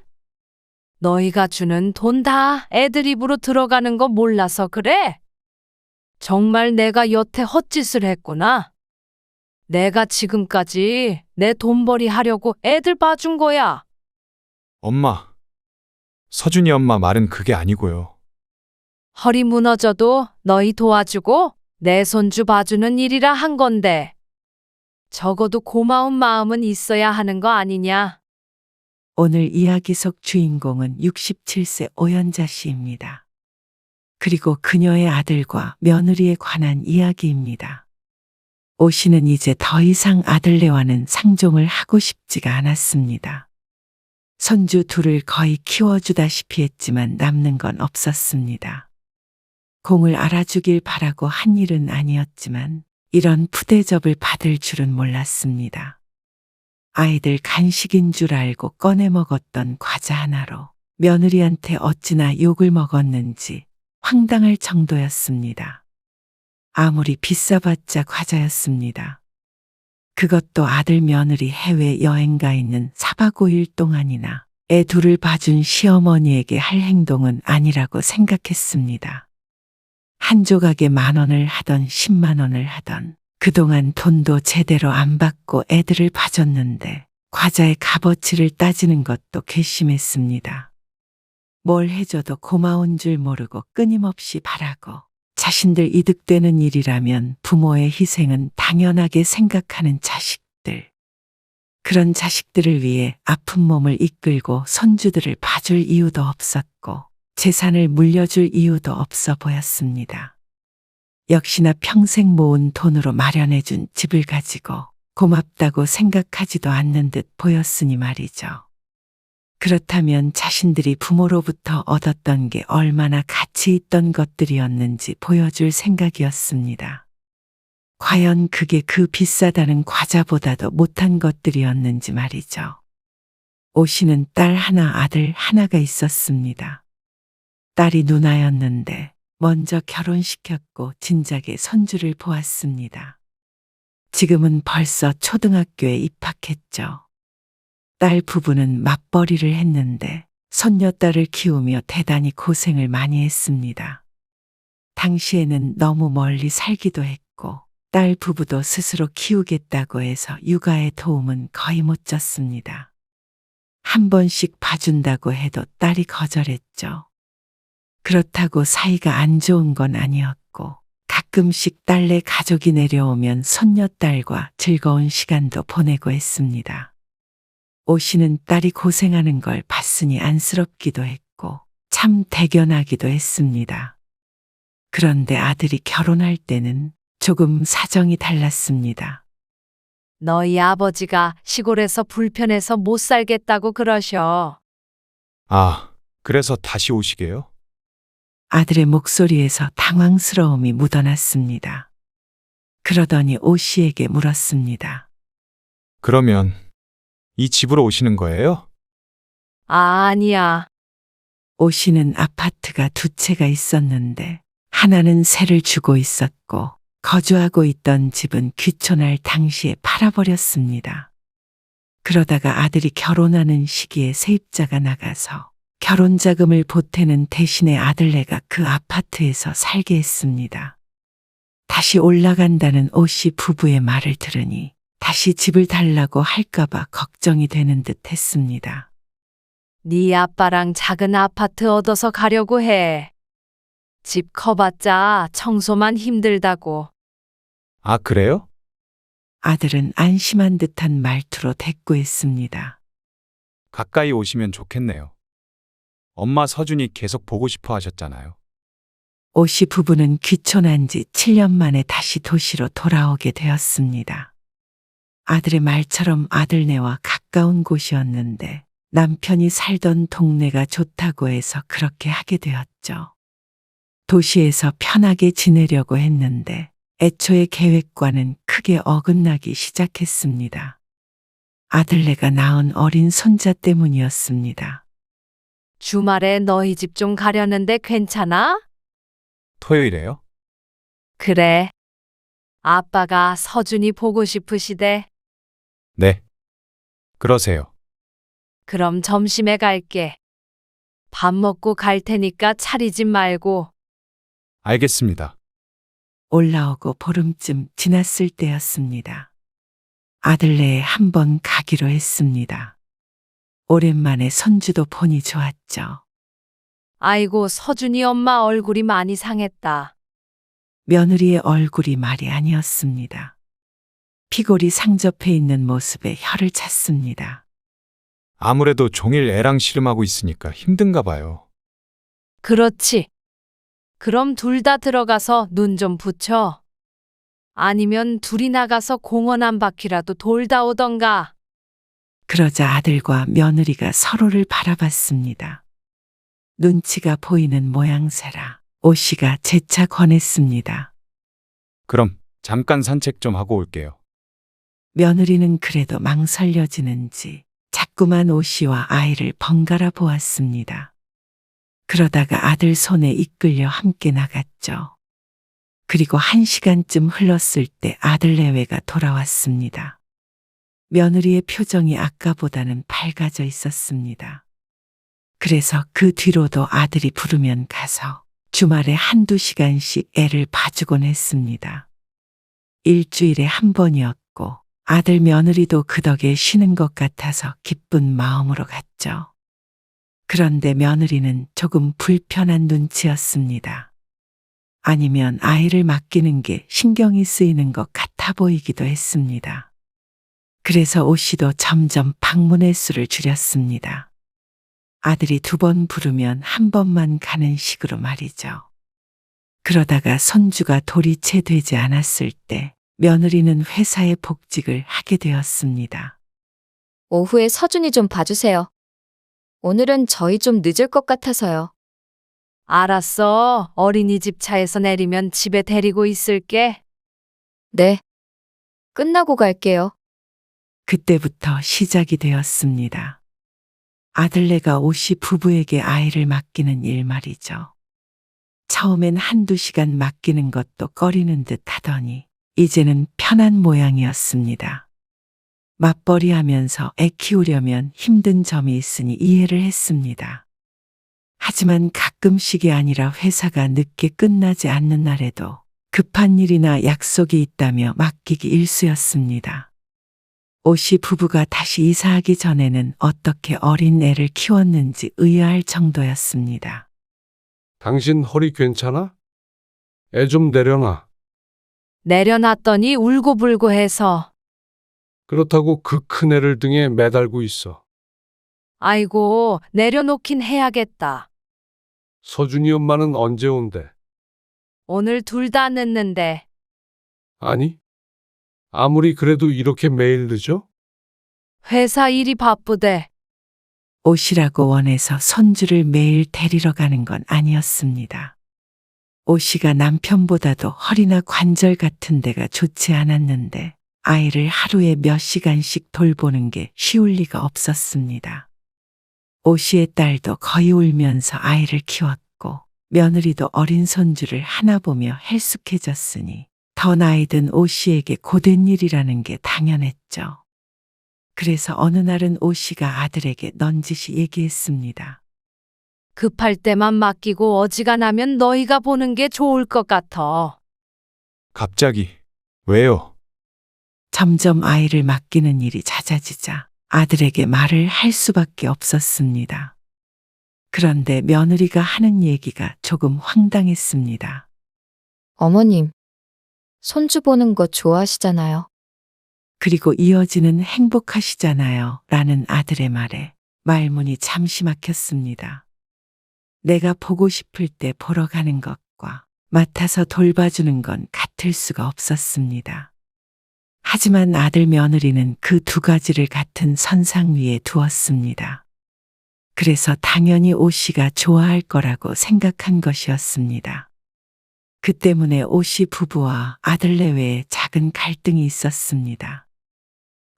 너희가 주는 돈 다 애들 입으로 들어가는 거 몰라서 그래? 정말 내가 여태 헛짓을 했구나. 내가 지금까지 내 돈벌이 하려고 애들 봐준 거야. 엄마. 서준이 엄마 말은 그게 아니고요. 허리 무너져도 너희 도와주고 내 손주 봐주는 일이라 한 건데 적어도 고마운 마음은 있어야 하는 거 아니냐? 오늘 이야기 속 주인공은 67세 오연자 씨입니다. 그리고 그녀의 아들과 며느리에 관한 이야기입니다. 오 씨는 이제 더 이상 아들네와는 상종을 하고 싶지가 않았습니다. 손주 둘을 거의 키워주다시피 했지만 남는 건 없었습니다. 공을 알아주길 바라고 한 일은 아니었지만 이런 푸대접을 받을 줄은 몰랐습니다. 아이들 간식인 줄 알고 꺼내 먹었던 과자 하나로 며느리한테 어찌나 욕을 먹었는지 황당할 정도였습니다. 아무리 비싸봤자 과자였습니다. 그것도 아들 며느리 해외 여행 가 있는 4박 5일 동안이나 애 둘을 봐준 시어머니에게 할 행동은 아니라고 생각했습니다. 한 조각에 10,000원을 하던 10만 원을 하던 그동안 돈도 제대로 안 받고 애들을 봐줬는데 과자의 값어치를 따지는 것도 괘씸했습니다. 뭘 해줘도 고마운 줄 모르고 끊임없이 바라고 자신들 이득되는 일이라면 부모의 희생은 당연하게 생각하는 자식들. 그런 자식들을 위해 아픈 몸을 이끌고 손주들을 봐줄 이유도 없었고 재산을 물려줄 이유도 없어 보였습니다. 역시나 평생 모은 돈으로 마련해준 집을 가지고 고맙다고 생각하지도 않는 듯 보였으니 말이죠. 그렇다면 자신들이 부모로부터 얻었던 게 얼마나 가치 있던 것들이었는지 보여줄 생각이었습니다. 과연 그게 그 비싸다는 과자보다도 못한 것들이었는지 말이죠. 오씨는 딸 하나, 아들 하나가 있었습니다. 딸이 누나였는데 먼저 결혼시켰고 진작에 손주를 보았습니다. 지금은 벌써 초등학교에 입학했죠. 딸 부부는 맞벌이를 했는데 손녀딸을 키우며 대단히 고생을 많이 했습니다. 당시에는 너무 멀리 살기도 했고 딸 부부도 스스로 키우겠다고 해서 육아의 도움은 거의 못 줬습니다. 한 번씩 봐준다고 해도 딸이 거절했죠. 그렇다고 사이가 안 좋은 건 아니었고 가끔씩 딸네 가족이 내려오면 손녀딸과 즐거운 시간도 보내고 했습니다. 오씨는 딸이 고생하는 걸 봤으니 안쓰럽기도 했고 참 대견하기도 했습니다. 그런데 아들이 결혼할 때는 조금 사정이 달랐습니다. 너희 아버지가 시골에서 불편해서 못 살겠다고 그러셔. 아, 그래서 다시 오시게요? 아들의 목소리에서 당황스러움이 묻어났습니다. 그러더니 오씨에게 물었습니다. 그러면 이 집으로 오시는 거예요? 아니야. 오씨는 아파트가 두 채가 있었는데 하나는 세를 주고 있었고 거주하고 있던 집은 귀촌할 당시에 팔아버렸습니다. 그러다가 아들이 결혼하는 시기에 세입자가 나가서 결혼 자금을 보태는 대신에 아들네가 그 아파트에서 살게 했습니다. 다시 올라간다는 오씨 부부의 말을 들으니 다시 집을 달라고 할까봐 걱정이 되는 듯 했습니다. 네 아빠랑 작은 아파트 얻어서 가려고 해. 집 커봤자 청소만 힘들다고. 아, 그래요? 아들은 안심한 듯한 말투로 대꾸했습니다. 가까이 오시면 좋겠네요. 엄마 서준이 계속 보고 싶어 하셨잖아요. 오씨 부부는 귀촌한 지 7년 만에 다시 도시로 돌아오게 되었습니다. 아들의 말처럼 아들네와 가까운 곳이었는데 남편이 살던 동네가 좋다고 해서 그렇게 하게 되었죠. 도시에서 편하게 지내려고 했는데 애초의 계획과는 크게 어긋나기 시작했습니다. 아들네가 낳은 어린 손자 때문이었습니다. 주말에 너희 집 좀 가려는데 괜찮아? 토요일에요? 그래. 아빠가 서준이 보고 싶으시대. 네. 그러세요. 그럼 점심에 갈게. 밥 먹고 갈 테니까 차리지 말고. 알겠습니다. 올라오고 보름쯤 지났을 때였습니다. 아들네에 한번 가기로 했습니다. 오랜만에 손주도 보니 좋았죠. 아이고, 서준이 엄마 얼굴이 많이 상했다. 며느리의 얼굴이 말이 아니었습니다. 피골이 상접해 있는 모습에 혀를 찼습니다. 아무래도 종일 애랑 씨름하고 있으니까 힘든가 봐요. 그렇지. 그럼 둘 다 들어가서 눈 좀 붙여. 아니면 둘이 나가서 공원 한 바퀴라도 돌다 오던가. 그러자 아들과 며느리가 서로를 바라봤습니다. 눈치가 보이는 모양새라 오씨가 재차 권했습니다. 그럼 잠깐 산책 좀 하고 올게요. 며느리는 그래도 망설여지는지 자꾸만 오씨와 아이를 번갈아 보았습니다. 그러다가 아들 손에 이끌려 함께 나갔죠. 그리고 1시간쯤 흘렀을 때 아들 내외가 돌아왔습니다. 며느리의 표정이 아까보다는 밝아져 있었습니다. 그래서 그 뒤로도 아들이 부르면 가서 주말에 1~2시간씩 애를 봐주곤 했습니다. 일주일에 한 번이었고 아들 며느리도 그 덕에 쉬는 것 같아서 기쁜 마음으로 갔죠. 그런데 며느리는 조금 불편한 눈치였습니다. 아니면 아이를 맡기는 게 신경이 쓰이는 것 같아 보이기도 했습니다. 그래서 오 씨도 점점 방문의 수를 줄였습니다. 아들이 2번 부르면 1번만 가는 식으로 말이죠. 그러다가 손주가 돌이 채 되지 않았을 때 며느리는 회사에 복직을 하게 되었습니다. 오후에 서준이 좀 봐주세요. 오늘은 저희 좀 늦을 것 같아서요. 알았어. 어린이집 차에서 내리면 집에 데리고 있을게. 네. 끝나고 갈게요. 그때부터 시작이 되었습니다. 아들네가 오 씨 부부에게 아이를 맡기는 일 말이죠. 처음엔 1~2시간 맡기는 것도 꺼리는 듯 하더니 이제는 편한 모양이었습니다. 맞벌이 하면서 애 키우려면 힘든 점이 있으니 이해를 했습니다. 하지만 가끔씩이 아니라 회사가 늦게 끝나지 않는 날에도 급한 일이나 약속이 있다며 맡기기 일쑤였습니다. 오 씨 부부가 다시 이사하기 전에는 어떻게 어린 애를 키웠는지 의아할 정도였습니다. 당신 허리 괜찮아? 애 좀 내려놔. 내려놨더니 울고불고 해서. 그렇다고 그 큰 애를 등에 매달고 있어. 아이고, 내려놓긴 해야겠다. 서준이 엄마는 언제 온대? 오늘 둘 다 늦는데. 아니, 아무리 그래도 이렇게 매일 늦어? 회사 일이 바쁘대. 오시라고 원해서 손주를 매일 데리러 가는 건 아니었습니다. 오 씨가 남편보다도 허리나 관절 같은 데가 좋지 않았는데 아이를 하루에 몇 시간씩 돌보는 게 쉬울 리가 없었습니다. 오 씨의 딸도 거의 울면서 아이를 키웠고 며느리도 어린 손주를 하나 보며 헬쑥해졌으니 더 나이 든 오 씨에게 고된 일이라는 게 당연했죠. 그래서 어느 날은 오 씨가 아들에게 넌지시 얘기했습니다. 급할 때만 맡기고 어지간하면 너희가 보는 게 좋을 것 같아. 갑자기 왜요? 점점 아이를 맡기는 일이 잦아지자 아들에게 말을 할 수밖에 없었습니다. 그런데 며느리가 하는 얘기가 조금 황당했습니다. 어머님, 손주 보는 거 좋아하시잖아요. 그리고 이어지는 행복하시잖아요. 라는 아들의 말에 말문이 잠시 막혔습니다. 내가 보고 싶을 때 보러 가는 것과 맡아서 돌봐주는 건 같을 수가 없었습니다. 하지만 아들 며느리는 그 2가지를 같은 선상 위에 두었습니다. 그래서 당연히 오 씨가 좋아할 거라고 생각한 것이었습니다. 그 때문에 오 씨 부부와 아들네 외에 작은 갈등이 있었습니다.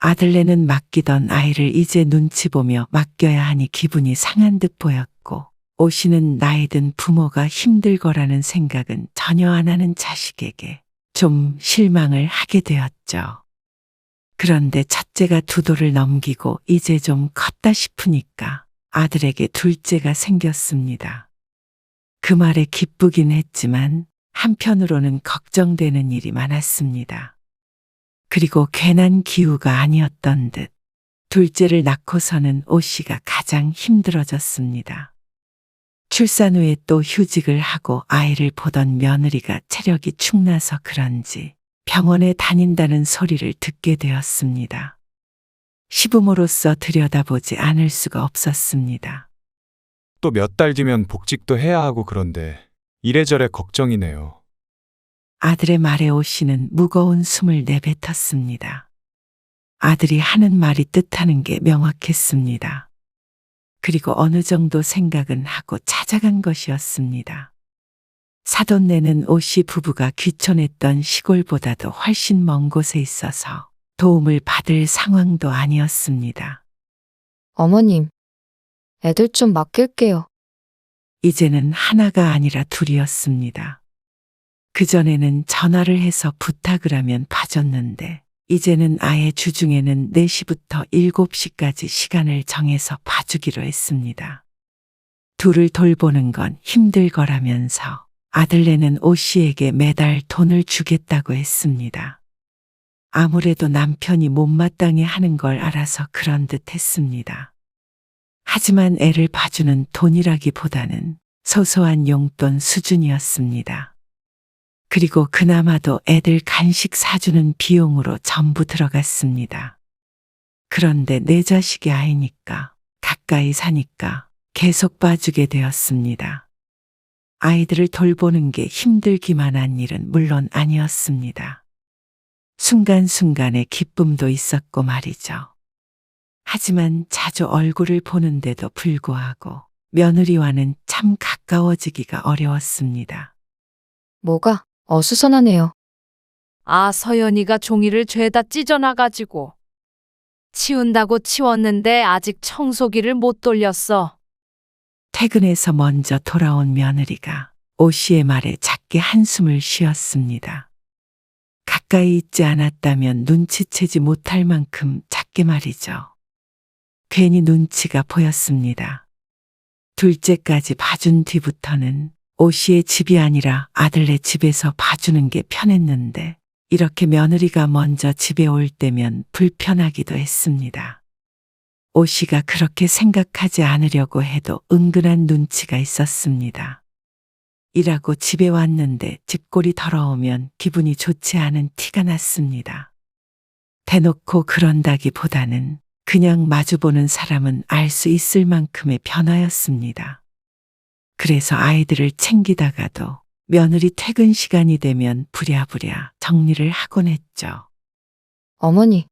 아들네는 맡기던 아이를 이제 눈치 보며 맡겨야 하니 기분이 상한 듯 보였고 오 씨는 나이 든 부모가 힘들 거라는 생각은 전혀 안 하는 자식에게 좀 실망을 하게 되었죠. 그런데 첫째가 2도를 넘기고 이제 좀 컸다 싶으니까 아들에게 둘째가 생겼습니다. 그 말에 기쁘긴 했지만 한편으로는 걱정되는 일이 많았습니다. 그리고 괜한 기우가 아니었던 듯 둘째를 낳고서는 오 씨가 가장 힘들어졌습니다. 출산 후에 또 휴직을 하고 아이를 보던 며느리가 체력이 축나서 그런지 병원에 다닌다는 소리를 듣게 되었습니다. 시부모로서 들여다보지 않을 수가 없었습니다. 또 몇 달 뒤면 복직도 해야 하고 그런데 이래저래 걱정이네요. 아들의 말에 오 씨는 무거운 숨을 내뱉었습니다. 아들이 하는 말이 뜻하는 게 명확했습니다. 그리고 어느 정도 생각은 하고 찾아간 것이었습니다. 사돈네는 오 씨 부부가 귀촌했던 시골보다도 훨씬 먼 곳에 있어서 도움을 받을 상황도 아니었습니다. 어머님, 애들 좀 맡길게요. 이제는 하나가 아니라 2이었습니다. 그전에는 전화를 해서 부탁을 하면 봐줬는데 이제는 아예 주중에는 4시부터 7시까지 시간을 정해서 봐주기로 했습니다. 2을 돌보는 건 힘들 거라면서 아들네는 오 씨에게 매달 돈을 주겠다고 했습니다. 아무래도 남편이 못마땅해 하는 걸 알아서 그런 듯 했습니다. 하지만 애를 봐주는 돈이라기보다는 소소한 용돈 수준이었습니다. 그리고 그나마도 애들 간식 사주는 비용으로 전부 들어갔습니다. 그런데 내 자식이 아이니까, 가까이 사니까 계속 봐주게 되었습니다. 아이들을 돌보는 게 힘들기만 한 일은 물론 아니었습니다. 순간순간의 기쁨도 있었고 말이죠. 하지만 자주 얼굴을 보는데도 불구하고 며느리와는 참 가까워지기가 어려웠습니다. 뭐가 어수선하네요. 아, 서연이가 종이를 죄다 찢어놔가지고. 치운다고 치웠는데 아직 청소기를 못 돌렸어. 퇴근해서 먼저 돌아온 며느리가 오 씨의 말에 작게 한숨을 쉬었습니다. 가까이 있지 않았다면 눈치채지 못할 만큼 작게 말이죠. 괜히 눈치가 보였습니다. 둘째까지 봐준 뒤부터는 오 씨의 집이 아니라 아들네 집에서 봐주는 게 편했는데 이렇게 며느리가 먼저 집에 올 때면 불편하기도 했습니다. 오 씨가 그렇게 생각하지 않으려고 해도 은근한 눈치가 있었습니다. 일하고 집에 왔는데 집골이 더러우면 기분이 좋지 않은 티가 났습니다. 대놓고 그런다기보다는 그냥 마주보는 사람은 알 수 있을 만큼의 변화였습니다. 그래서 아이들을 챙기다가도 며느리 퇴근 시간이 되면 부랴부랴 정리를 하곤 했죠. 어머니,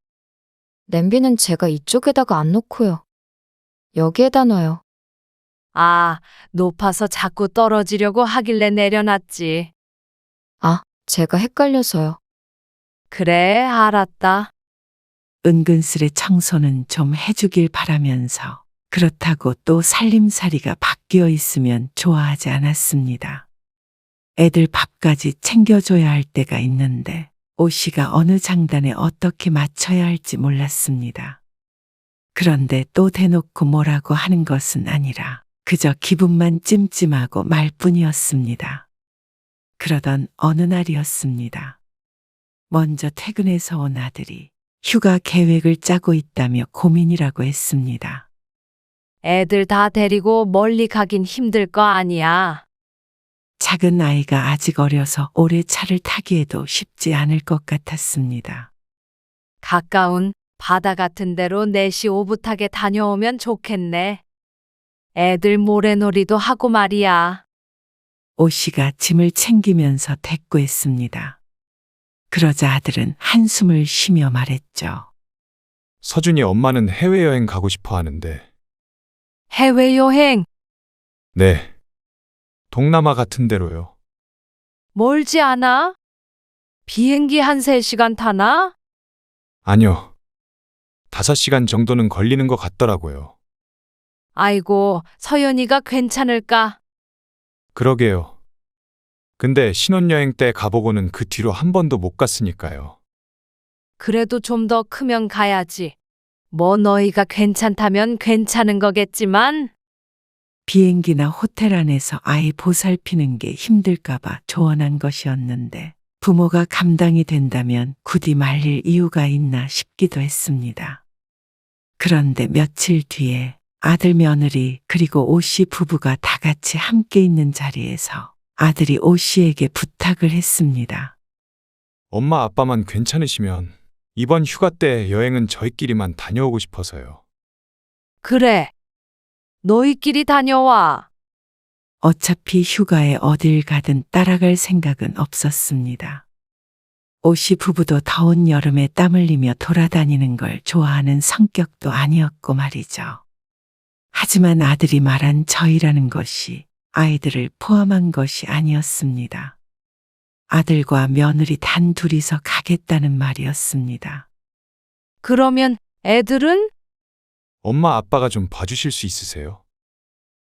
냄비는 제가 이쪽에다가 안 놓고요. 여기에다 놔요. 아, 높아서 자꾸 떨어지려고 하길래 내려놨지. 아, 제가 헷갈려서요. 그래, 알았다. 은근슬의 청소는 좀 해주길 바라면서 그렇다고 또 살림살이가 바뀌어 있으면 좋아하지 않았습니다. 애들 밥까지 챙겨줘야 할 때가 있는데 오 씨가 어느 장단에 어떻게 맞춰야 할지 몰랐습니다. 그런데 또 대놓고 뭐라고 하는 것은 아니라 그저 기분만 찜찜하고 말 뿐이었습니다. 그러던 어느 날이었습니다. 먼저 퇴근해서 온 아들이 휴가 계획을 짜고 있다며 고민이라고 했습니다. 애들 다 데리고 멀리 가긴 힘들 거 아니야. 작은 아이가 아직 어려서 오래 차를 타기에도 쉽지 않을 것 같았습니다. 가까운 바다 같은 데로 4시 오붓하게 다녀오면 좋겠네. 애들 모래놀이도 하고 말이야. 오 씨가 짐을 챙기면서 대꾸했습니다. 그러자 아들은 한숨을 쉬며 말했죠. 서준이 엄마는 해외여행 가고 싶어 하는데. 해외여행 네. 동남아 같은 데로요. 멀지 않아? 비행기 한 3시간 타나? 아니요. 5시간 정도는 걸리는 것 같더라고요. 아이고, 서연이가 괜찮을까? 그러게요. 근데 신혼여행 때 가보고는 그 뒤로 한 번도 못 갔으니까요. 그래도 좀 더 크면 가야지. 뭐 너희가 괜찮다면 괜찮은 거겠지만. 비행기나 호텔 안에서 아이 보살피는 게 힘들까봐 조언한 것이었는데 부모가 감당이 된다면 굳이 말릴 이유가 있나 싶기도 했습니다. 그런데 며칠 뒤에 아들 며느리 그리고 오 씨 부부가 다 같이 함께 있는 자리에서 아들이 오 씨에게 부탁을 했습니다. 엄마 아빠만 괜찮으시면 이번 휴가 때 여행은 저희끼리만 다녀오고 싶어서요. 그래. 너희끼리 다녀와. 어차피 휴가에 어딜 가든 따라갈 생각은 없었습니다. 오 씨 부부도 더운 여름에 땀 흘리며 돌아다니는 걸 좋아하는 성격도 아니었고 말이죠. 하지만 아들이 말한 저희라는 것이 아이들을 포함한 것이 아니었습니다. 아들과 며느리 단 둘이서 가겠다는 말이었습니다. 그러면 애들은? 엄마 아빠가 좀 봐주실 수 있으세요?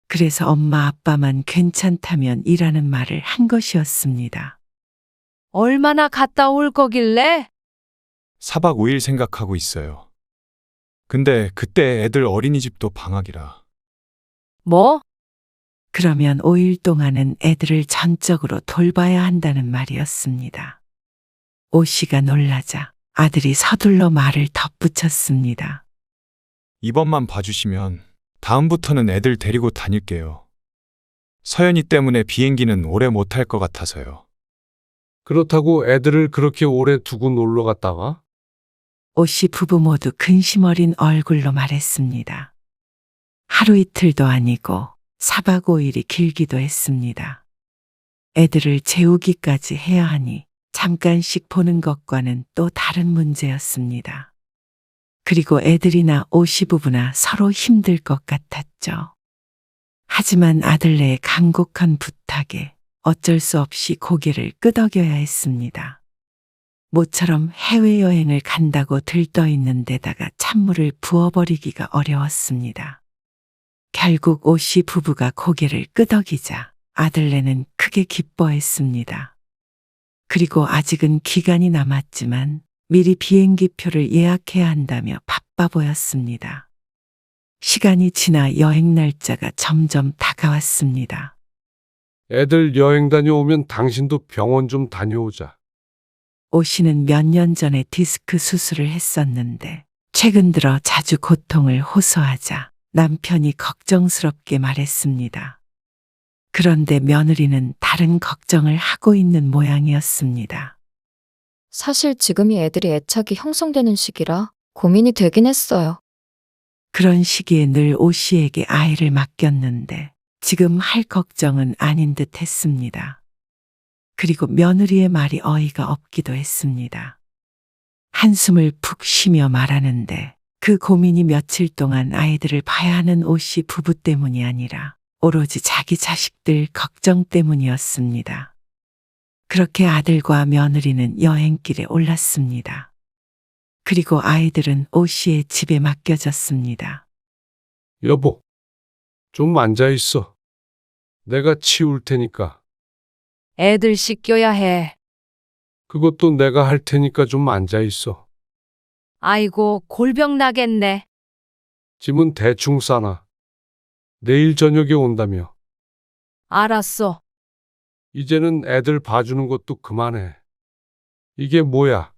그래서 엄마 아빠만 괜찮다면 이라는 말을 한 것이었습니다. 얼마나 갔다 올 거길래? 4박 5일 생각하고 있어요. 근데 그때 애들 어린이집도 방학이라. 뭐? 그러면 5일 동안은 애들을 전적으로 돌봐야 한다는 말이었습니다. 오 씨가 놀라자 아들이 서둘러 말을 덧붙였습니다. 이번만 봐주시면 다음부터는 애들 데리고 다닐게요. 서연이 때문에 비행기는 오래 못 탈 것 같아서요. 그렇다고 애들을 그렇게 오래 두고 놀러 갔다가? 오씨 부부 모두 근심 어린 얼굴로 말했습니다. 하루 이틀도 아니고 4박 5일이 길기도 했습니다. 애들을 재우기까지 해야 하니 잠깐씩 보는 것과는 또 다른 문제였습니다. 그리고 애들이나 오씨 부부나 서로 힘들 것 같았죠. 하지만 아들네의 간곡한 부탁에 어쩔 수 없이 고개를 끄덕여야 했습니다. 모처럼 해외여행을 간다고 들떠 있는 데다가 찬물을 부어버리기가 어려웠습니다. 결국 오씨 부부가 고개를 끄덕이자 아들네는 크게 기뻐했습니다. 그리고 아직은 기간이 남았지만 미리 비행기표를 예약해야 한다며 바빠 보였습니다. 시간이 지나 여행 날짜가 점점 다가왔습니다. 애들 여행 다녀오면 당신도 병원 좀 다녀오자. 오씨는 몇 년 전에 디스크 수술을 했었는데 최근 들어 자주 고통을 호소하자 남편이 걱정스럽게 말했습니다. 그런데 며느리는 다른 걱정을 하고 있는 모양이었습니다. 사실 지금이 애들이 애착이 형성되는 시기라 고민이 되긴 했어요. 그런 시기에 늘 오씨에게 아이를 맡겼는데 지금 할 걱정은 아닌 듯 했습니다. 그리고 며느리의 말이 어이가 없기도 했습니다. 한숨을 푹 쉬며 말하는데 그 고민이 며칠 동안 아이들을 봐야 하는 오씨 부부 때문이 아니라 오로지 자기 자식들 걱정 때문이었습니다. 그렇게 아들과 며느리는 여행길에 올랐습니다. 그리고 아이들은 오씨의 집에 맡겨졌습니다. 여보, 좀 앉아 있어. 내가 치울 테니까. 애들 씻겨야 해. 그것도 내가 할 테니까 좀 앉아 있어. 아이고, 골병 나겠네. 짐은 대충 싸놔. 내일 저녁에 온다며. 알았어. 이제는 애들 봐주는 것도 그만해. 이게 뭐야?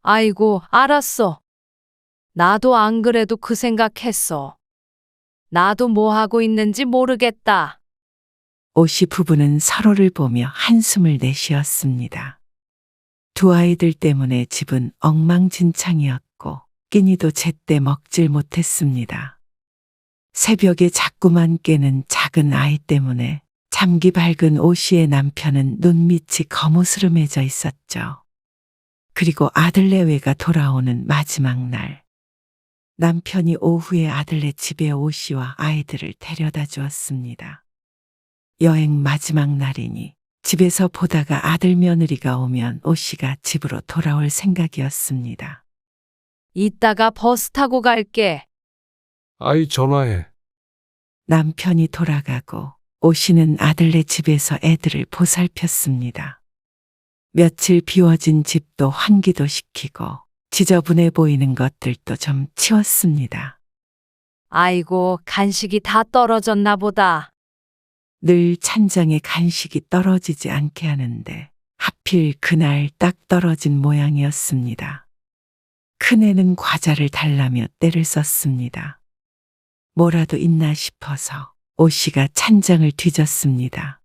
아이고, 알았어. 나도 안 그래도 그 생각했어. 나도 뭐 하고 있는지 모르겠다. 오씨 부부는 서로를 보며 한숨을 내쉬었습니다. 두 아이들 때문에 집은 엉망진창이었고 끼니도 제때 먹질 못했습니다. 새벽에 자꾸만 깨는 작은 아이 때문에 잠기 밝은 오씨의 남편은 눈밑이 거무스름해져 있었죠. 그리고 아들네 외가 돌아오는 마지막 날, 남편이 오후에 아들네 집에 오씨와 아이들을 데려다 주었습니다. 여행 마지막 날이니 집에서 보다가 아들 며느리가 오면 오씨가 집으로 돌아올 생각이었습니다. 이따가 버스 타고 갈게. 아이 전화해. 남편이 돌아가고 오씨는 아들네 집에서 애들을 보살폈습니다. 며칠 비워진 집도 환기도 시키고 지저분해 보이는 것들도 좀 치웠습니다. 아이고, 간식이 다 떨어졌나 보다. 늘 찬장에 간식이 떨어지지 않게 하는데 하필 그날 딱 떨어진 모양이었습니다. 큰애는 과자를 달라며 떼를 썼습니다. 뭐라도 있나 싶어서 오씨가 찬장을 뒤졌습니다.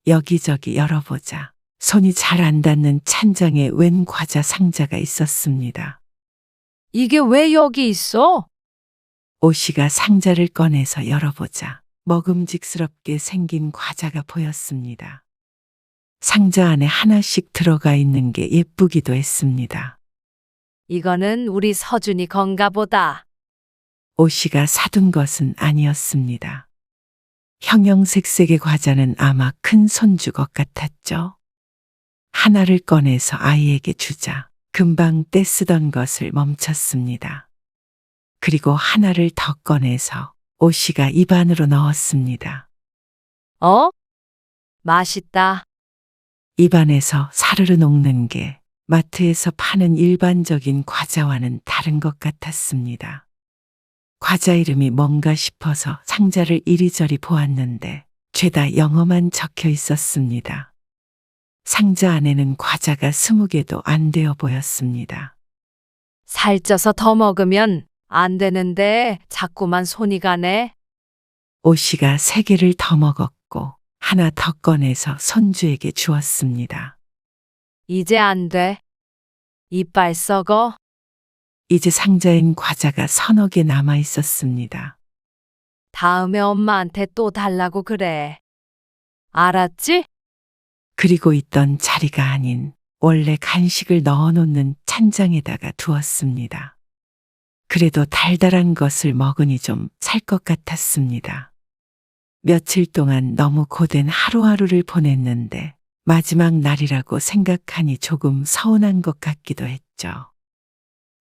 여기저기 열어보자 손이 잘 안 닿는 찬장에 웬 과자 상자가 있었습니다. 이게 왜 여기 있어? 오씨가 상자를 꺼내서 열어보자 먹음직스럽게 생긴 과자가 보였습니다. 상자 안에 하나씩 들어가 있는 게 예쁘기도 했습니다. 이거는 우리 서준이 건가 보다. 오씨가 사둔 것은 아니었습니다. 형형색색의 과자는 아마 큰 손주 것 같았죠. 하나를 꺼내서 아이에게 주자 금방 떼쓰던 것을 멈췄습니다. 그리고 하나를 더 꺼내서 오씨가 입안으로 넣었습니다. 어? 맛있다. 입안에서 사르르 녹는 게 마트에서 파는 일반적인 과자와는 다른 것 같았습니다. 과자 이름이 뭔가 싶어서 상자를 이리저리 보았는데 죄다 영어만 적혀 있었습니다. 상자 안에는 과자가 20개도 안 되어 보였습니다. 살쪄서 더 먹으면 안 되는데 자꾸만 손이 가네. 오 씨가 3개를 더 먹었고 하나 더 꺼내서 손주에게 주었습니다. 이제 안 돼. 이빨 썩어. 이제 상자엔 과자가 3개 남아 있었습니다. 다음에 엄마한테 또 달라고 그래. 알았지? 그리고 있던 자리가 아닌 원래 간식을 넣어놓는 찬장에다가 두었습니다. 그래도 달달한 것을 먹으니 좀 살 것 같았습니다. 며칠 동안 너무 고된 하루하루를 보냈는데 마지막 날이라고 생각하니 조금 서운한 것 같기도 했죠.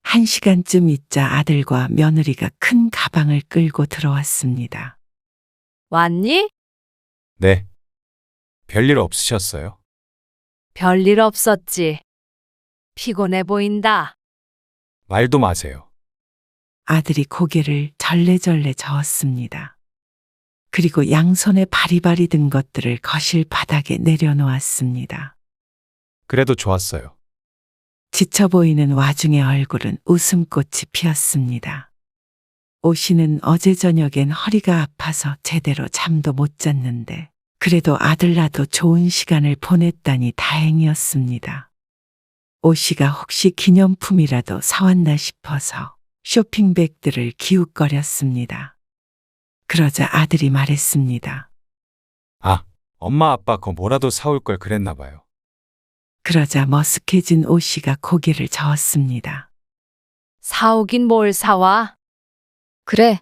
1시간쯤 있자 아들과 며느리가 큰 가방을 끌고 들어왔습니다. 왔니? 네. 별일 없으셨어요? 별일 없었지. 피곤해 보인다. 말도 마세요. 아들이 고개를 절레절레 저었습니다. 그리고 양손에 바리바리 든 것들을 거실 바닥에 내려놓았습니다. 그래도 좋았어요. 지쳐 보이는 와중에 얼굴은 웃음꽃이 피었습니다. 오 씨는 어제 저녁엔 허리가 아파서 제대로 잠도 못 잤는데 그래도 아들 낳아도 좋은 시간을 보냈다니 다행이었습니다. 오 씨가 혹시 기념품이라도 사왔나 싶어서 쇼핑백들을 기웃거렸습니다. 그러자 아들이 말했습니다. 아, 엄마 아빠 거 뭐라도 사올 걸 그랬나 봐요. 그러자 머쓱해진 오 씨가 고개를 저었습니다. 사오긴 뭘 사와? 그래.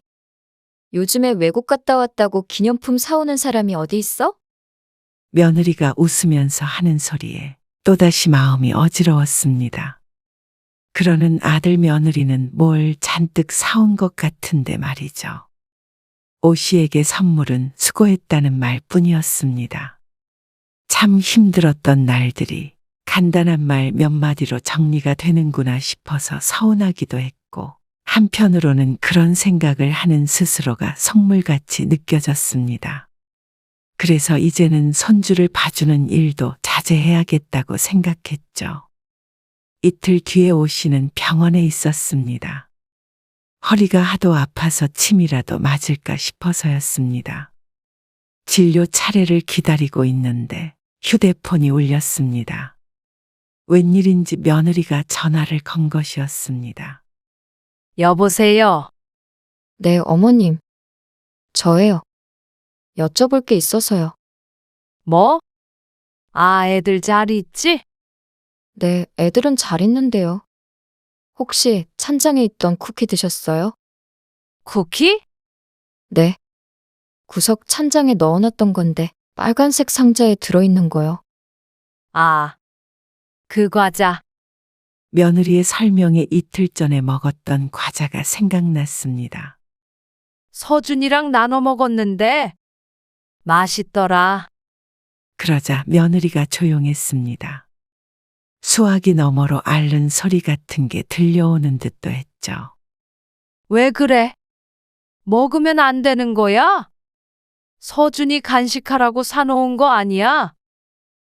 요즘에 외국 갔다 왔다고 기념품 사오는 사람이 어디 있어? 며느리가 웃으면서 하는 소리에 또다시 마음이 어지러웠습니다. 그러는 아들 며느리는 뭘 잔뜩 사온 것 같은데 말이죠. 오 씨에게 선물은 수고했다는 말뿐이었습니다. 참 힘들었던 날들이 간단한 말 몇 마디로 정리가 되는구나 싶어서 서운하기도 했고 한편으로는 그런 생각을 하는 스스로가 속물같이 느껴졌습니다. 그래서 이제는 손주를 봐주는 일도 자제해야겠다고 생각했죠. 이틀 뒤에 오 씨는 병원에 있었습니다. 허리가 하도 아파서 침이라도 맞을까 싶어서였습니다. 진료 차례를 기다리고 있는데 휴대폰이 울렸습니다. 웬일인지 며느리가 전화를 건 것이었습니다. 여보세요. 네, 어머님. 저예요. 여쭤볼 게 있어서요. 뭐? 아, 애들 잘 있지? 네, 애들은 잘 있는데요. 혹시 찬장에 있던 쿠키 드셨어요? 쿠키? 네. 구석 찬장에 넣어놨던 건데 빨간색 상자에 들어있는 거요. 아, 그 과자. 며느리의 설명에 이틀 전에 먹었던 과자가 생각났습니다. 서준이랑 나눠 먹었는데 맛있더라. 그러자 며느리가 조용했습니다. 수화기 너머로 앓는 소리 같은 게 들려오는 듯도 했죠. 왜 그래? 먹으면 안 되는 거야? 서준이 간식하라고 사놓은 거 아니야?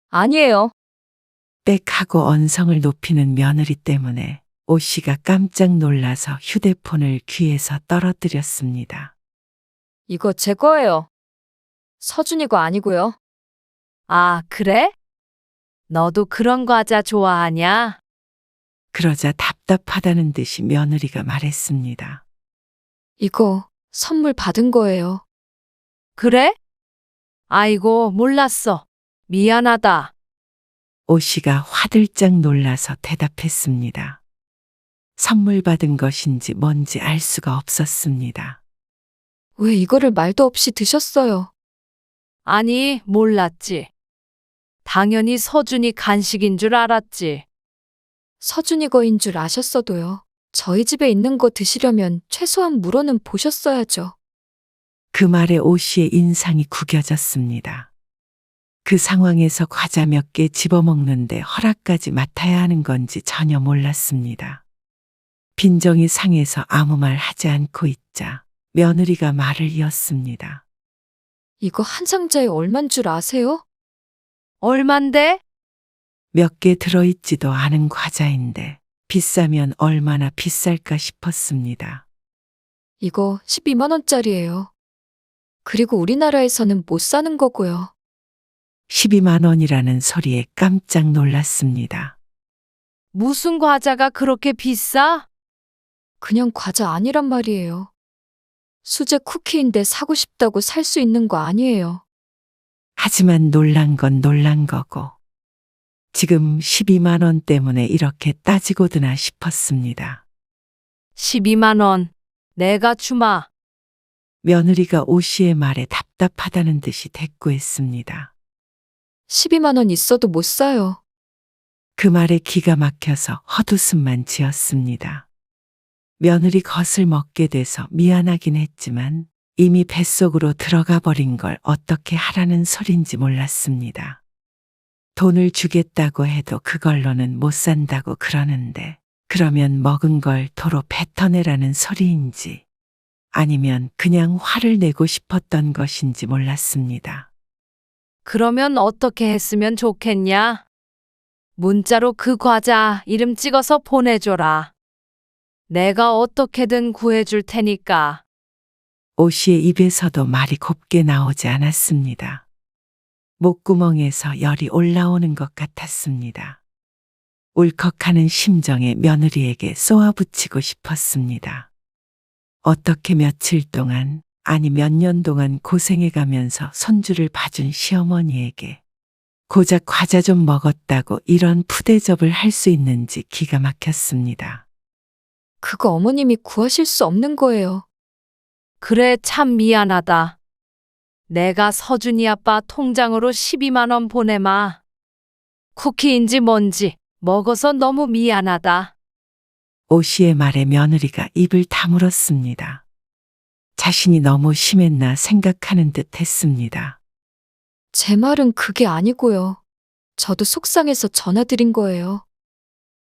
아니에요. 빽하고 언성을 높이는 며느리 때문에 오 씨가 깜짝 놀라서 휴대폰을 귀에서 떨어뜨렸습니다. 이거 제 거예요. 서준이 거 아니고요. 아, 그래? 너도 그런 과자 좋아하냐? 그러자 답답하다는 듯이 며느리가 말했습니다. 이거 선물 받은 거예요. 그래? 아이고, 몰랐어. 미안하다. 오 씨가 화들짝 놀라서 대답했습니다. 선물 받은 것인지 뭔지 알 수가 없었습니다. 왜 이거를 말도 없이 드셨어요? 아니, 몰랐지. 당연히 서준이 간식인 줄 알았지. 서준이 거인 줄 아셨어도요. 저희 집에 있는 거 드시려면 최소한 물어는 보셨어야죠. 그 말에 오 씨의 인상이 구겨졌습니다. 그 상황에서 과자 몇 개 집어먹는데 허락까지 맡아야 하는 건지 전혀 몰랐습니다. 빈정이 상해서 아무 말 하지 않고 있자 며느리가 말을 이었습니다. 이거 한 상자에 얼만 줄 아세요? 얼만데? 몇 개 들어있지도 않은 과자인데 비싸면 얼마나 비쌀까 싶었습니다. 이거 12만 원짜리예요. 그리고 우리나라에서는 못 사는 거고요. 12만 원이라는 소리에 깜짝 놀랐습니다. 무슨 과자가 그렇게 비싸? 그냥 과자 아니란 말이에요. 수제 쿠키인데 사고 싶다고 살 수 있는 거 아니에요. 하지만 놀란 건 놀란 거고, 지금 12만 원 때문에 이렇게 따지고 드나 싶었습니다. 12만 원. 내가 주마. 며느리가 오 씨의 말에 답답하다는 듯이 대꾸했습니다. 12만 원 있어도 못 사요. 그 말에 기가 막혀서 헛웃음만 지었습니다. 며느리 것을 먹게 돼서 미안하긴 했지만 이미 뱃속으로 들어가 버린 걸 어떻게 하라는 소린지 몰랐습니다. 돈을 주겠다고 해도 그걸로는 못 산다고 그러는데 그러면 먹은 걸 도로 뱉어내라는 소리인지 아니면 그냥 화를 내고 싶었던 것인지 몰랐습니다. 그러면 어떻게 했으면 좋겠냐? 문자로 그 과자 이름 찍어서 보내줘라. 내가 어떻게든 구해줄 테니까. 오 씨의 입에서도 말이 곱게 나오지 않았습니다. 목구멍에서 열이 올라오는 것 같았습니다. 울컥하는 심정에 며느리에게 쏘아붙이고 싶었습니다. 어떻게 며칠 동안, 아니 몇 년 동안 고생해가면서 손주를 봐준 시어머니에게 고작 과자 좀 먹었다고 이런 푸대접을 할 수 있는지 기가 막혔습니다. 그거 어머님이 구하실 수 없는 거예요. 그래, 참 미안하다. 내가 서준이 아빠 통장으로 12만 원 보내마. 쿠키인지 뭔지 먹어서 너무 미안하다. 오 씨의 말에 며느리가 입을 다물었습니다. 자신이 너무 심했나 생각하는 듯 했습니다. 제 말은 그게 아니고요. 저도 속상해서 전화드린 거예요.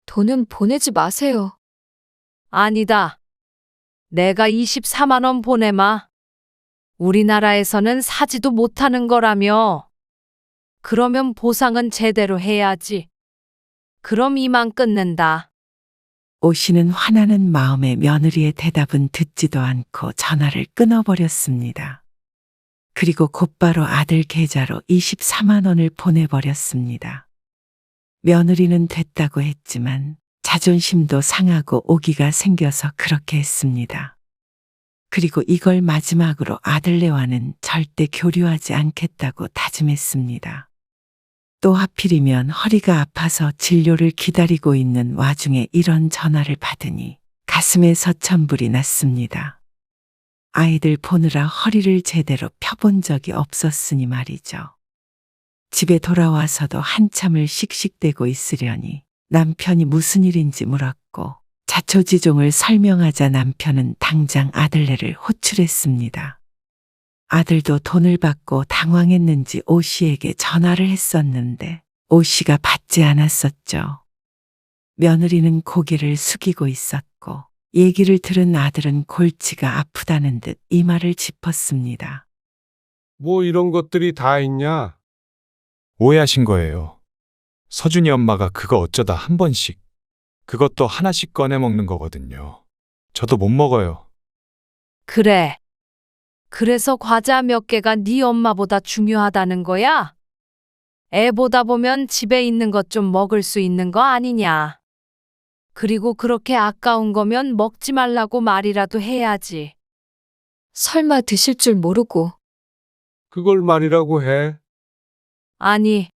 돈은 보내지 마세요. 아니다. 내가 24만 원 보내마. 우리나라에서는 사지도 못하는 거라며. 그러면 보상은 제대로 해야지. 그럼 이만 끊는다. 오 씨는 화나는 마음에 며느리의 대답은 듣지도 않고 전화를 끊어버렸습니다. 그리고 곧바로 아들 계좌로 24만 원을 보내버렸습니다. 며느리는 됐다고 했지만 자존심도 상하고 오기가 생겨서 그렇게 했습니다. 그리고 이걸 마지막으로 아들네와는 절대 교류하지 않겠다고 다짐했습니다. 또 하필이면 허리가 아파서 진료를 기다리고 있는 와중에 이런 전화를 받으니 가슴에 서천불이 났습니다. 아이들 보느라 허리를 제대로 펴본 적이 없었으니 말이죠. 집에 돌아와서도 한참을 씩씩대고 있으려니 남편이 무슨 일인지 물었고 자초지종을 설명하자 남편은 당장 아들네를 호출했습니다. 아들도 돈을 받고 당황했는지 오 씨에게 전화를 했었는데 오 씨가 받지 않았었죠. 며느리는 고개를 숙이고 있었고 얘기를 들은 아들은 골치가 아프다는 듯 이마를 짚었습니다. 뭐 이런 것들이 다 있냐? 오해하신 거예요. 서준이 엄마가 그거 어쩌다 한 번씩, 그것도 하나씩 꺼내 먹는 거거든요. 저도 못 먹어요. 그래. 그래서 과자 몇 개가 네 엄마보다 중요하다는 거야? 애 보다 보면 집에 있는 것 좀 먹을 수 있는 거 아니냐. 그리고 그렇게 아까운 거면 먹지 말라고 말이라도 해야지. 설마 드실 줄 모르고. 그걸 말이라고 해. 아니,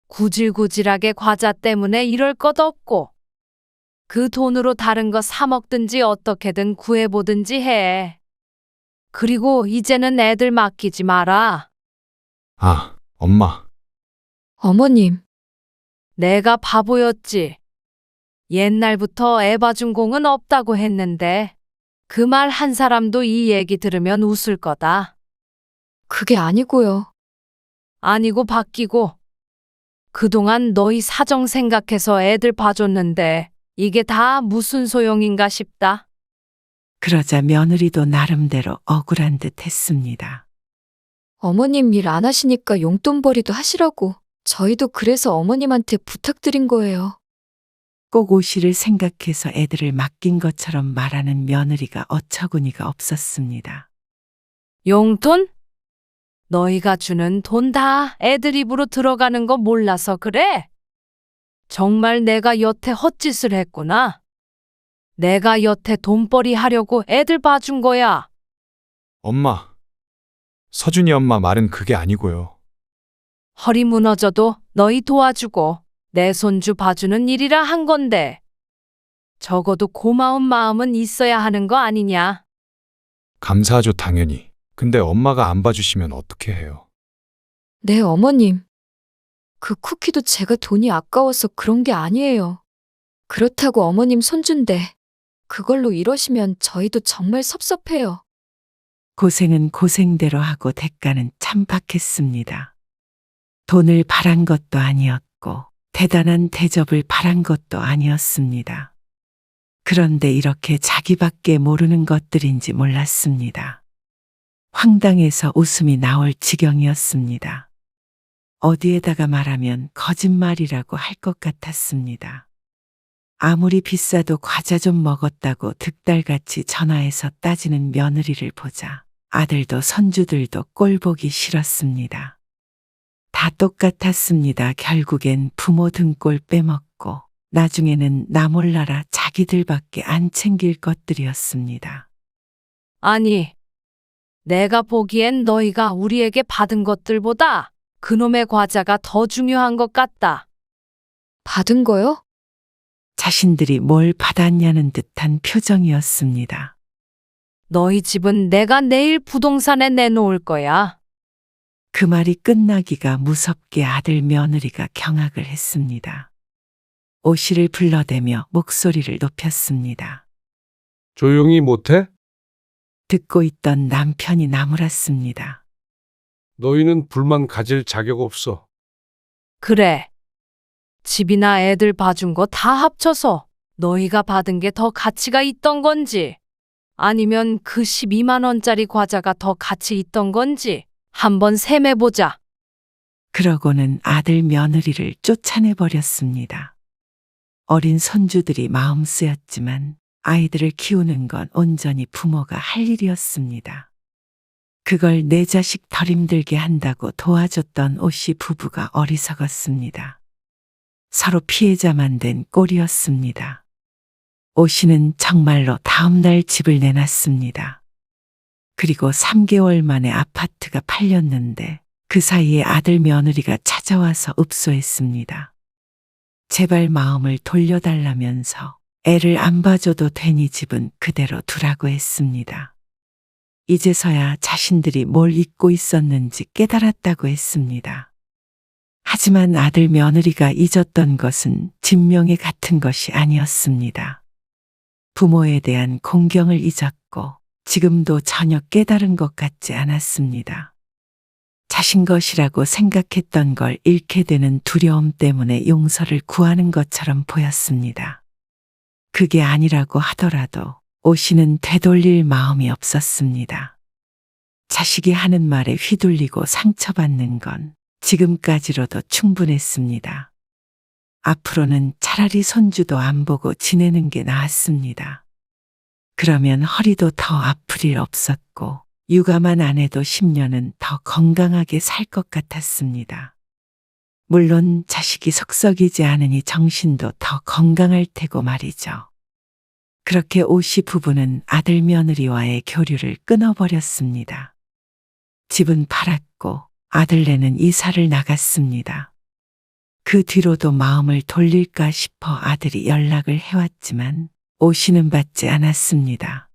구질구질하게 과자 때문에 이럴 것 없고 그 돈으로 다른 거 사 먹든지 어떻게든 구해보든지 해. 그리고 이제는 애들 맡기지 마라. 아, 엄마. 어머님, 내가 바보였지. 옛날부터 애 봐준 공은 없다고 했는데 그 말 한 사람도 이 얘기 들으면 웃을 거다. 그게 아니고요. 아니고 바뀌고. 그동안 너희 사정 생각해서 애들 봐줬는데 이게 다 무슨 소용인가 싶다. 그러자 며느리도 나름대로 억울한 듯 했습니다. 어머님 일 안 하시니까 용돈벌이도 하시라고. 저희도 그래서 어머님한테 부탁드린 거예요. 꼭 오씨를 생각해서 애들을 맡긴 것처럼 말하는 며느리가 어처구니가 없었습니다. 용돈? 너희가 주는 돈 다 애들 입으로 들어가는 거 몰라서 그래? 정말 내가 여태 헛짓을 했구나. 내가 여태 돈벌이 하려고 애들 봐준 거야. 엄마. 서준이 엄마 말은 그게 아니고요. 허리 무너져도 너희 도와주고 내 손주 봐주는 일이라 한 건데. 적어도 고마운 마음은 있어야 하는 거 아니냐? 감사하죠, 당연히. 근데 엄마가 안 봐주시면 어떻게 해요? 네, 어머님. 그 쿠키도 제가 돈이 아까워서 그런 게 아니에요. 그렇다고 어머님 손준데 그걸로 이러시면 저희도 정말 섭섭해요. 고생은 고생대로 하고 대가는 참박했습니다. 돈을 바란 것도 아니었고 대단한 대접을 바란 것도 아니었습니다. 그런데 이렇게 자기밖에 모르는 것들인지 몰랐습니다. 황당해서 웃음이 나올 지경이었습니다. 어디에다가 말하면 거짓말이라고 할 것 같았습니다. 아무리 비싸도 과자 좀 먹었다고 득달같이 전화해서 따지는 며느리를 보자 아들도 선주들도 꼴보기 싫었습니다. 다 똑같았습니다. 결국엔 부모 등골 빼먹고 나중에는 나 몰라라 자기들밖에 안 챙길 것들이었습니다. 아니, 내가 보기엔 너희가 우리에게 받은 것들보다 그놈의 과자가 더 중요한 것 같다. 받은 거요? 자신들이 뭘 받았냐는 듯한 표정이었습니다. 너희 집은 내가 내일 부동산에 내놓을 거야. 그 말이 끝나기가 무섭게 아들 며느리가 경악을 했습니다. 오씨를 불러대며 목소리를 높였습니다. 조용히 못해? 듣고 있던 남편이 나무랐습니다. 너희는 불만 가질 자격 없어. 그래. 집이나 애들 봐준 거 다 합쳐서 너희가 받은 게 더 가치가 있던 건지 아니면 그 12만 원짜리 과자가 더 가치 있던 건지 한번 셈해보자. 그러고는 아들 며느리를 쫓아내버렸습니다. 어린 손주들이 마음 쓰였지만 아이들을 키우는 건 온전히 부모가 할 일이었습니다. 그걸 내 자식 덜 힘들게 한다고 도와줬던 오씨 부부가 어리석었습니다. 서로 피해자만 된 꼴이었습니다. 오씨는 정말로 다음날 집을 내놨습니다. 그리고 3개월 만에 아파트가 팔렸는데 그 사이에 아들 며느리가 찾아와서 읍소했습니다. 제발 마음을 돌려달라면서 애를 안 봐줘도 되니 집은 그대로 두라고 했습니다. 이제서야 자신들이 뭘 잊고 있었는지 깨달았다고 했습니다. 하지만 아들 며느리가 잊었던 것은 진명에 같은 것이 아니었습니다. 부모에 대한 공경을 잊었고 지금도 전혀 깨달은 것 같지 않았습니다. 자신 것이라고 생각했던 걸 잃게 되는 두려움 때문에 용서를 구하는 것처럼 보였습니다. 그게 아니라고 하더라도 오씨는 되돌릴 마음이 없었습니다. 자식이 하는 말에 휘둘리고 상처받는 건 지금까지로도 충분했습니다. 앞으로는 차라리 손주도 안 보고 지내는 게 나았습니다. 그러면 허리도 더 아플 일 없었고 육아만 안 해도 10년은 더 건강하게 살 것 같았습니다. 물론 자식이 속썩이지 않으니 정신도 더 건강할 테고 말이죠. 그렇게 오씨 부부는 아들 며느리와의 교류를 끊어버렸습니다. 집은 팔았고 아들네는 이사를 나갔습니다. 그 뒤로도 마음을 돌릴까 싶어 아들이 연락을 해왔지만 오씨는 받지 않았습니다.